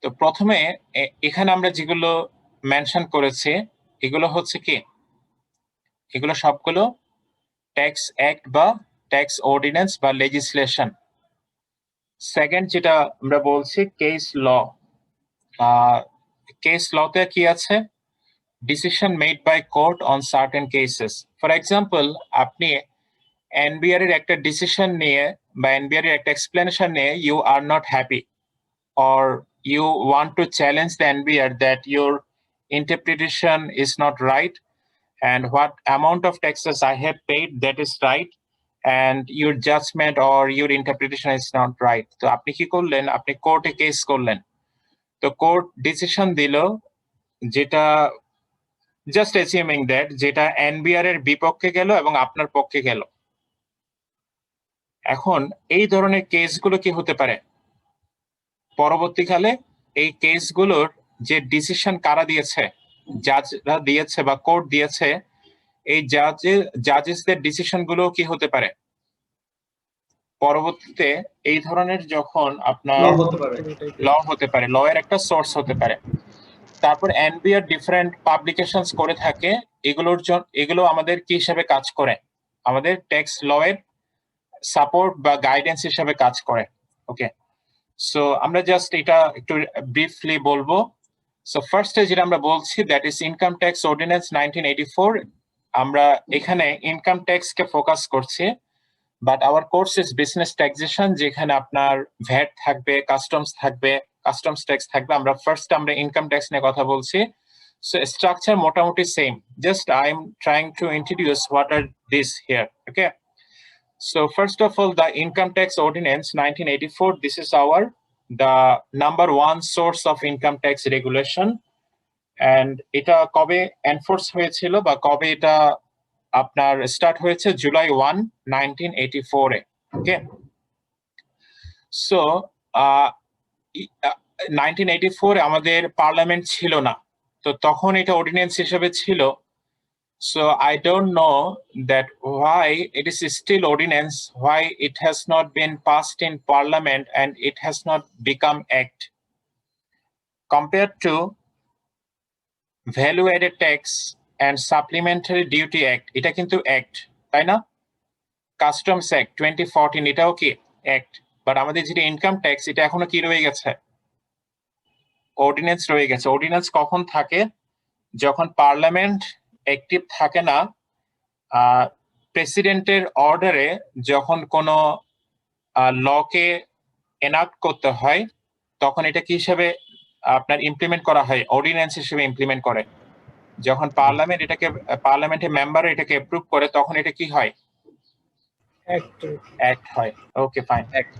তো প্রথমে এখানে আমরা যেগুলো মেনশন করেছি এগুলো হচ্ছে কি, এগুলো সবগুলো ট্যাক্স অ্যাক্ট বা ট্যাক্স অর্ডিন্যান্স বা লেজিসলেশন। সেকেন্ড যেটা আমরা বলছি কেস ল। কেস লতে কি আছে? Decision made by court on certain cases. For example, আপনি এনবিআর এর একটা ডিসিশন নিয়ে বা এনবিআর এর একটা এক্সপ্লেনেশন নিয়ে you are not happy or you want to challenge the NBR that your interpretation is not right and what amount of taxes I have paid that is right and your judgment or your interpretation is not right. তো আপনি কি করলেন? আপনি কোর্টে case করলেন। তো court decision দিল যেটা জাস্ট অ্যাসিউমিং দ্যাট যেটা এনবিআর এর বিপক্ষে গেল এবং আপনার পক্ষে গেল। এখন এই ধরনের কেসগুলো কি হতে পারে? পরবর্তীকালে এই কেসগুলোর যে ডিসিশন কারা দিয়েছে, জাজরা দিয়েছে বা কোর্ট দিয়েছে, এই জাজেসদের ডিসিশন গুলো কি হতে পারে পরবর্তীতে এই ধরনের যখন আপনার ল হতে পারে, ল এর একটা সোর্স হতে পারে। তারপর এনবিআর ডিফারেন্ট পাবলিকেশনস করে থাকে, এগুলো আমাদের কি হিসাবে কাজ করে? আমাদের ট্যাক্স ল এর সাপোর্ট বা গাইডেন্স হিসাবে কাজ করে। ওকে, সো আমরা জাস্ট এটা একটু ব্রিফলি বলবো। সো ফার্স্টে যেটা আমরা বলছি that is income tax ordinance 1984। আমরা এখানে ইনকাম ট্যাক্স কে ফোকাস করছি, but hour course is business taxation, যেখানে আপনার ভ্যাট থাকবে, কাস্টমস থাকবে, কাস্টমস ট্যাক্স থাকবে। আমরা ফার্স্ট আমরা ইনকাম ট্যাক্স নিয়ে কথা বলছি। সো স্ট্রাকচার মোটামুটি same, just I am trying to introduce what are this here. Okay, so first of all, the Income Tax Ordinance 1984, this is the number one source of income tax regulation, and এটা কবে enforce হয়েছিল বা কবে এটা আপনার start হয়েছে? জুলাই 1, 1984 এ। ওকে, so 1984 আমাদের parliament ছিল না, তো তখন এটা অর্ডিন্যান্স হিসেবে ছিল। So I don't know that why it is still ordinance, why it has not been passed in parliament and it has not become act. Compared to Value Added Tax and Supplementary Duty Act, এটা কিন্তু act, তাই না? Customs Act 2014, এটাও কি act, but আমাদের যেটা income tax এটা এখনো কি রয়ে গেছে? অর্ডিন্যান্স রয়ে গেছে। অর্ডিন্যান্স কখন থাকে? যখন পার্লামেন্ট অ্যাক্টিভ থাকে না, প্রেসিডেন্টের অর্ডারে যখন কোনো লকে এনাক্ট করতে হয়, তখন এটা কি হিসেবে আপনার ইমপ্লিমেন্ট করা হয়? অর্ডিন্যান্স হিসেবে ইমপ্লিমেন্ট করে। যখন পার্লামেন্টের মেম্বার এটাকে অ্যাপ্রুভ করে, তখন এটা কি হয়? অ্যাক্ট হয়। ওকে, ফাইন, অ্যাক্ট।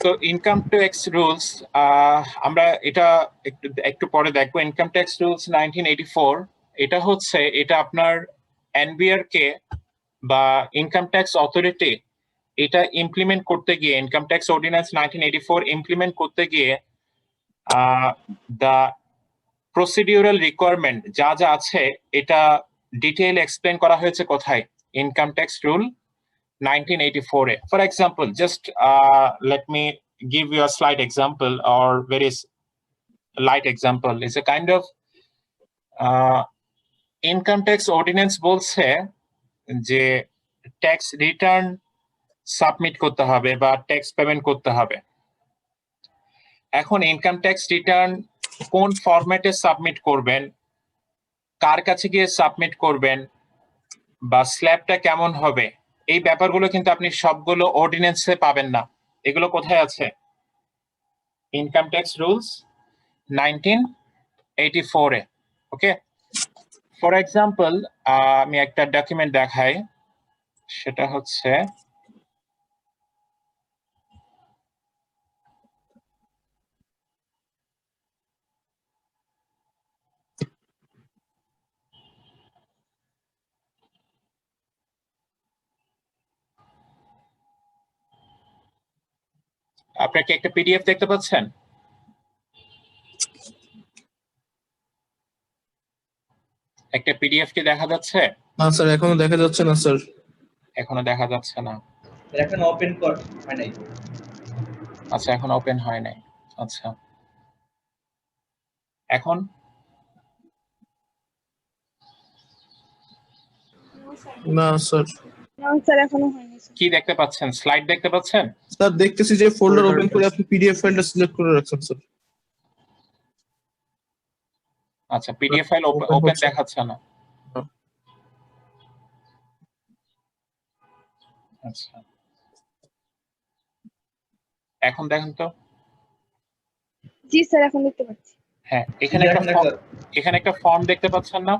তো ইনকাম ট্যাক্স রুলস আমরা এটা একটু পরে দেখবো। ইনকাম ট্যাক্স রুলস 1984 এটা হচ্ছে এটা আপনার এনবিআর কে বা ইনকাম ট্যাক্স অথরিটি এটা ইমপ্লিমেন্ট করতে গিয়ে ইনকাম ট্যাক্স অর্ডিন্যান্স 1984 ইমপ্লিমেন্ট করতে গিয়ে দা প্রসিডিউরাল রিকোয়ারমেন্ট যা যা আছে এটা ডিটেইল এক্সপ্লেন করা হয়েছে কোথায় income tax rule 1984 A for example just let me give you a slight example or very light example it's a kind of income tax ordinance বলছে যে ট্যাক্স রিটার্ন সাবমিট করতে হবে বা ট্যাক্স পেমেন্ট করতে হবে এখন ইনকাম ট্যাক্স রিটার্ন কোন ফরম্যাটে সাবমিট করবেন কার কাছে গিয়ে সাবমিট করবেন বা স্ল্যাবটা কেমন হবে এই ব্যাপারগুলো কিন্তু আপনি সবগুলো অর্ডিন্যান্সে পাবেন না এগুলো কোথায় আছে income tax rules 1984 A okay for example আমি একটা ডকুমেন্ট দেখাই সেটা হচ্ছে আপনারা কি একটা পিডিএফ দেখতে পাচ্ছেন একটা পিডিএফ কি দেখা যাচ্ছে না স্যার এখনো দেখা যাচ্ছে না স্যার এখনো দেখা যাচ্ছে না এখন ওপেন কর হয় নাই আচ্ছা এখন ওপেন হয় নাই আচ্ছা এখন না স্যার স্যার এখনো হয়নি কি দেখতে পাচ্ছেন স্লাইড দেখতে পাচ্ছেন স্যার দেখতেছি যে ফোল্ডার ওপেন করে আপনি পিডিএফ ফাইলটা সিলেক্ট করে রাখছেন স্যার আচ্ছা পিডিএফ ফাইল ওপেন দেখাচ্ছে না আচ্ছা এখন দেখেন তো জি স্যার এখন দেখতে পাচ্ছি হ্যাঁ এখানে একটা ফর্ম দেখতে পাচ্ছেন না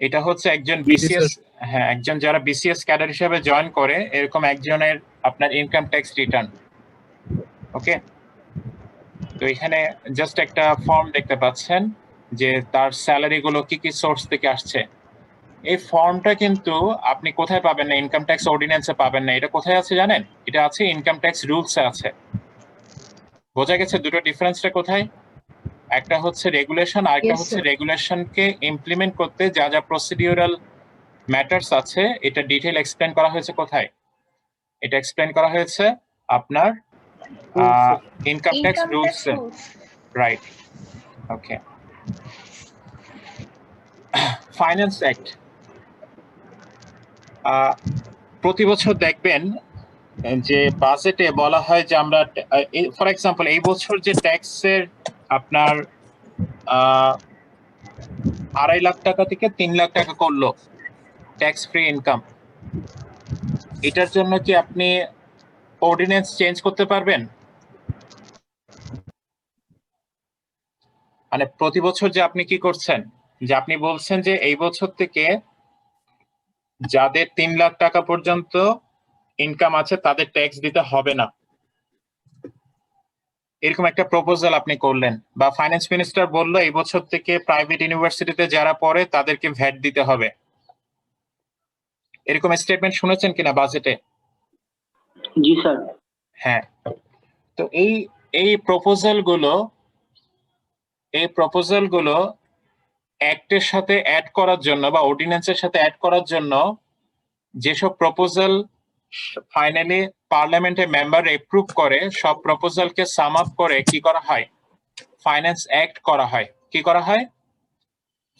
এটা হচ্ছে একজন বিসিএস হ্যাঁ একজন যারা বিসিএস ক্যাডার হিসেবে জয়েন করে এরকম একজনের আপনার ইনকাম ট্যাক্স রিটার্ন ওকে তো এখানে জাস্ট একটা ফর্ম দেখতে পাচ্ছেন যে তার স্যালারি গুলো কি কি সোর্স থেকে আসছে এই ফর্মটা কিন্তু আপনি কোথায় পাবেন না ইনকাম ট্যাক্স অর্ডিন্যান্সে পাবেন না এটা কোথায় আছে জানেন এটা আছে ইনকাম ট্যাক্স রুলসে আছে বোঝা গেছে দুটো ডিফারেন্সটা কোথায় একটা হচ্ছে রেগুলেশন আর একটা হচ্ছে রেগুলেশনকে ইমপ্লিমেন্ট করতে যা যা প্রসিডিউরাল ম্যাটারস আছে এটা ডিটেইল এক্সপ্লেন করা হয়েছে কোথায় এটা এক্সপ্লেন করা হয়েছে আপনার income tax rules right okay finance act প্রতি বছর দেখবেন যে বাজেটে বলা হয় যে আমরা ফর এক্সাম্পল এই বছর যে ট্যাক্সের আপনার 2.5 লাখ টাকা থেকে 3 লাখ টাকা করলো ট্যাক্স ফ্রি ইনকাম এটার জন্য কি আপনি অর্ডিন্যান্স চেঞ্জ করতে পারবেন মানে প্রতি বছর যে আপনি কি করছেন যে আপনি বলছেন যে এই বছর থেকে যাদের 3 লাখ টাকা পর্যন্ত ইনকাম আছে তাদের ট্যাক্স দিতে হবে না এরকম একটা প্রপোজাল আপনি করলেন বা ফাইন্যান্স মিনিস্টার বললো এই বছর থেকে প্রাইভেট ইউনিভার্সিটিতে যারা পড়ে তাদেরকে ভ্যাট দিতে হবে এরকম স্টেটমেন্ট শুনেছেন কিনা বাজেটে জি স্যার হ্যাঁ তো এই প্রপোজাল গুলো অ্যাক্টের সাথে অ্যাড করার জন্য বা অর্ডিন্যান্সের সাথে অ্যাড করার জন্য যেসব প্রপোজাল ফাইনালি পার্লামেন্টের মেম্বার এপ্রুভ করে সব প্রপোজালকে সাম আপ করে কি করা হয় ফাইন্যান্স অ্যাক্ট করা হয় কি করা হয়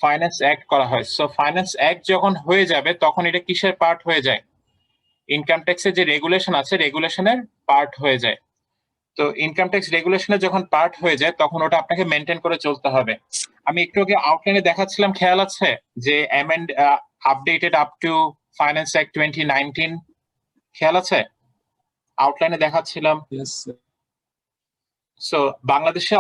ফাইন্যান্স অ্যাক্ট করা হয় সো ফাইন্যান্স অ্যাক্ট যখন হয়ে যাবে তখন এটা কিসের পার্ট হয়ে যায় ইনকাম ট্যাক্সের যে রেগুলেশন আছে রেগুলেশনের পার্ট হয়ে যায় তো ইনকাম ট্যাক্স রেগুলেশনের যখন পার্ট হয়ে যায় তখন ওটা আপনাকে মেনটেন করে চলতে হবে আমি একটু আগে আউটলাইনে দেখাচ্ছিলাম খেয়াল আছে যে amend updated up to finance act 2019 খেয়াল আছে আউটলাইনে দেখাচ্ছিলাম সো বাংলাদেশে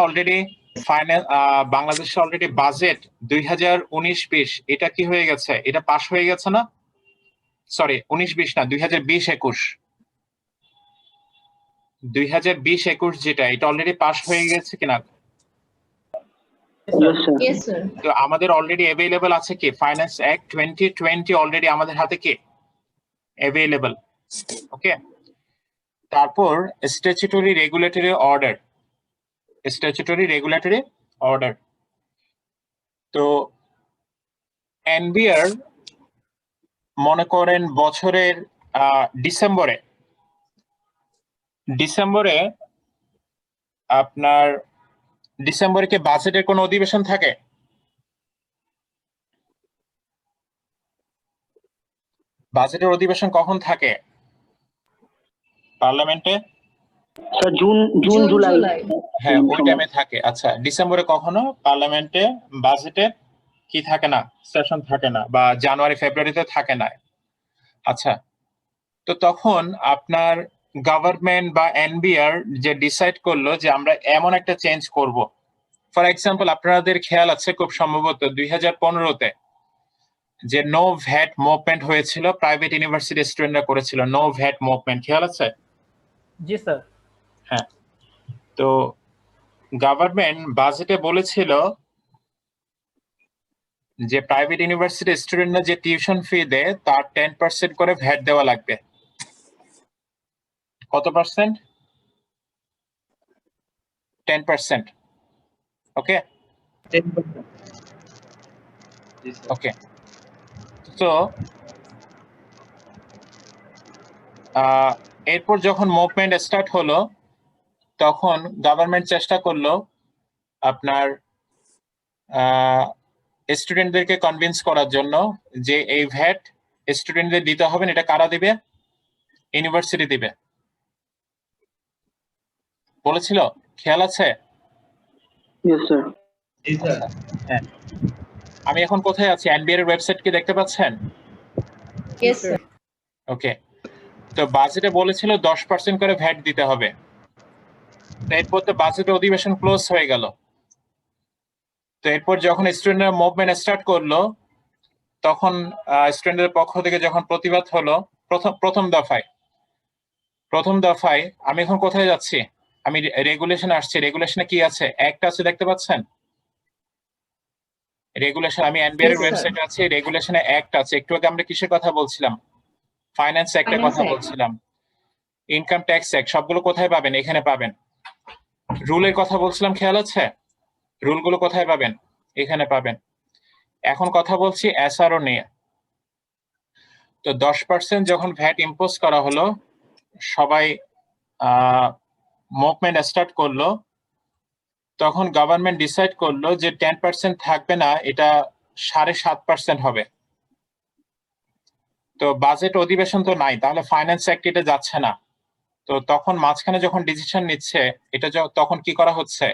অলরেডি বাজেট 2019-20 এটা কি হয়ে গেছে এটা পাস হয়ে গেছে না সরি 19-20 না 2020-21 2020-21 যেটা এটা অলরেডি পাস হয়ে গেছে কিনা Yes, sir. Yes, sir. তো আমাদের অলরেডি অ্যাভেলেবল আছে কি ফাইন্যান্স অ্যাক্ট 2020 অলরেডি আমাদের হাতে কি অ্যাভেলেবল। ওকে, তারপর statutory regulatory order, statutory regulatory order. তো এনবিআর মনে করেন বছরের ডিসেম্বরে আপনার ডিসেম্বরে কি বাজেটের কোনো অধিবেশন থাকে? বাজেটের অধিবেশন কখন থাকে পার্লামেন্টে? Sir June July. হ্যাঁ, ওই টাইমে থাকে। আচ্ছা, ডিসেম্বরে কখনো পার্লামেন্টে বাজেটে কি থাকে না, সেশন থাকে না, বা জানুয়ারি ফেব্রুয়ারিতে থাকে না। আচ্ছা, তো তখন আপনার গভর্নমেন্ট বা এনবিআর যে ডিসাইড করলো যে আমরা এমন একটা চেঞ্জ করব। ফর এক্সাম্পল, আপনাদের খেয়াল আছে খুব সম্ভবত 2015-তে যে নো ভ্যাট মুভমেন্ট হয়েছিল, প্রাইভেট ইউনিভার্সিটি স্টুডেন্টরা করেছিল নো ভ্যাট মুভমেন্ট, খেয়াল আছে? জি স্যার। হ্যাঁ, তো গভর্নমেন্ট বাজেটে বলেছিল যে প্রাইভেট ইউনিভার্সিটি স্টুডেন্টরা যে টিউশন ফি দেয় তার 10% করে ভ্যাট দেওয়া লাগবে। কত পার্সেন্ট? 10%। ওকে ওকে, তো এরপর যখন মুভমেন্ট স্টার্ট হলো তখন গভর্নমেন্ট চেষ্টা করলো আপনার স্টুডেন্টদেরকে কনভিন্স করার জন্য যে এই ভ্যাট স্টুডেন্টদের দিতে হবে। এটা কারা দিবে? ইউনিভার্সিটি দিবে বলেছিল, খেয়াল আছে? হ্যাঁ, আমি এখন কোথায় আছি? এনবিআর এর ওয়েবসাইট কি দেখতে পাচ্ছেন? Yes, sir. ওকে, তো বাজেটে বলেছিল 10% করে ভ্যাট দিতে হবে। এরপর তো বাজেট অধিবেশন ক্লোজ হয়ে গেল। তো এরপর যখন স্টুডেন্টরা মুভমেন্ট স্টার্ট করলো তখন স্টুডেন্টদের পক্ষ থেকে যখন প্রতিবাদ হলো প্রথম দফায় আমি এখন কোথায় যাচ্ছি? আমি রেগুলেশন আসছে। রেগুলেশনে কি আছে? অ্যাক্ট আছে, দেখতে পাচ্ছেন? রেগুলেশন, আমি এনবিআর এর ওয়েবসাইটে আছি, রেগুলেশনে অ্যাক্ট আছে। একটু আগে আমরা কিসের কথা বলছিলাম? ফাইন্যান্স অ্যাক্টের কথা বলছিলাম। ইনকাম ট্যাক্স অ্যাক্ট, সবগুলো কোথায় পাবেন? এখানে পাবেন। রুলের কথা বলছিলাম, খেয়াল আছে? রুলগুলো কোথায় পাবেন? এখানে পাবেন। এখন কথা বলছি এসআরও নিয়ে। তো 10% যখন ভ্যাট ইম্পোজ করা হলো, সবাই মুভমেন্ট স্টার্ট করলো, তখন গভর্নমেন্ট ডিসাইড করলো যে 10% থাকবে না, এটা 7.5% হবে। তো বাজেট অধিবেশন তো নাই, তাহলে ফাইন্যান্স অ্যাক্ট এটা যাচ্ছে না। তো তখন মাঝখানে যখন ডিসিশন নিচ্ছে, এটা তখন কি করা হচ্ছে?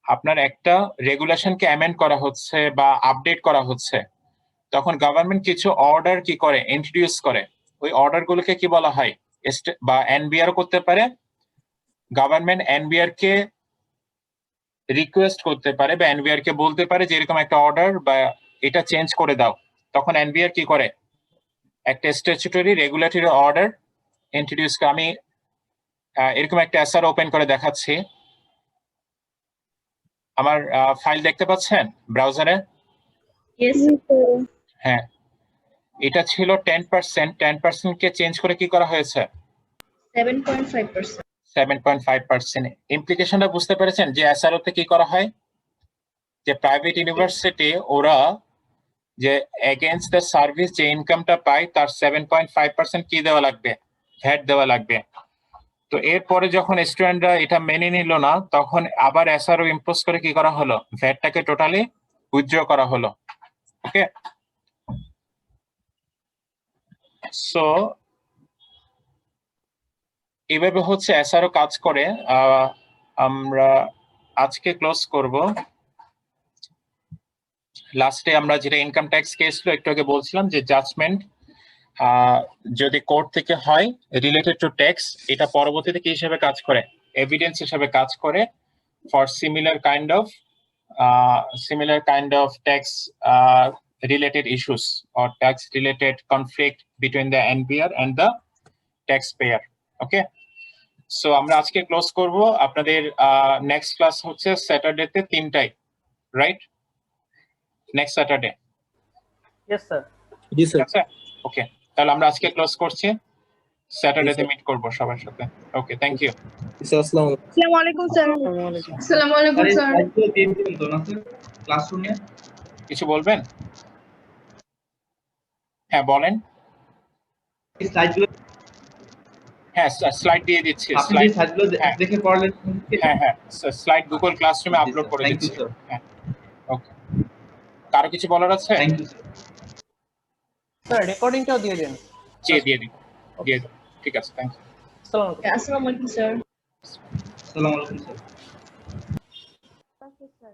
আপনার একটা রেগুলেশনকে অ্যামেন্ড করা হচ্ছে বা আপডেট করা হচ্ছে। তখন গভর্নমেন্ট কিছু অর্ডার কি করে? ইন্ট্রোডিউস করে। ওই অর্ডার গুলোকে কি বলা হয়? বা এনবিআর করতে পারে, গভর্নমেন্ট এনবিআর কে রিকোয়েস্ট করতে পারে বা এনবিআর কে বলতে পারে যে এরকম একটা অর্ডার বা এটা চেঞ্জ করে দাও। তখন এনবিআর কি করে? একটা স্ট্যাচুটরি রেগুলেটরি অর্ডার ইন্ট্রোডিউস করে। আমি এরকম একটা এসআর ওপেন করে দেখাচ্ছি। আমার ফাইল দেখতে পাচ্ছেন ব্রাউজারে? হ্যাঁ, এটা ছিল 10%। 10% কে চেঞ্জ করে কি করা হয়েছে? 7.5%. 7.5%। ইমপ্লিকেশনটা বুঝতে পেরেছেন যে এসআরও তে কি করা হয়? যে প্রাইভেট ইউনিভার্সিটি ওরা যে এগেইনস্ট দ্য সার্ভিস যে ইনকামটা পায় তার 7.5% কি দেওয়া লাগবে? ভ্যাট দেওয়া লাগবে। তো এরপরে যখন স্টুডেন্টরা এটা মেনে নিল না, তখন আবার এসআরও ইম্পোজ করে কি করা হলো? ভ্যাটটাকে টোটালি উইথড্র করা হলো। ওকে, সো এইভাবে হচ্ছে এসআরও কাজ করে। আমরা আজকে ক্লোজ করব। লাস্টে আমরা যেটা ইনকাম ট্যাক্স কেস ছিল একটু আগে বলছিলাম যে জাজমেন্ট যদি কোর্ট থেকে হয় রিলেটেড টু ট্যাক্স, এটা পরবর্তীতে কি হিসেবে কাজ করে? এভিডেন্স হিসেবে কাজ করে for similar kind of tax related issues or tax related conflict between the NBR and the taxpayer. Okay, so আমরা আজকে ক্লোজ করব। আপনাদের নেক্সট ক্লাস হচ্ছে স্যাটারডেতে 3টায়। right? Next Saturday. Yes, sir. জি স্যার। ওকে, তাহলে আমরা আজকে ক্লোজ করছি, স্যাটারডেতে মিট করব সবার সাথে। ওকে, থ্যাংক ইউ। আসসালামু আলাইকুম স্যার। আসসালামু আলাইকুম স্যার। সাইডগুলো দিয়ে দিবেন তো না স্যার ক্লাসরুমে? কিছু বলবেন? হ্যাঁ বলেন। এই সাইডগুলো হ্যাঁ স্লাইড দিয়ে দিচ্ছি। আপনি যে সাইডগুলো দেখে পড়লেন। হ্যাঁ হ্যাঁ, স্লাইড গুগল ক্লাসরুমে আপলোড করে দিচ্ছি। হ্যাঁ, ওকে। কারো কিছু বলার আছে? Thank you sir. স্যার রেকর্ডিংটাও দিয়ে দিন। জি দিয়ে দিন, দিয়ে দিন। ঠিক আছে, থ্যাংক ইউ। আসসালামু আলাইকুম স্যার। আসসালামু আলাইকুম স্যার। Okay sir.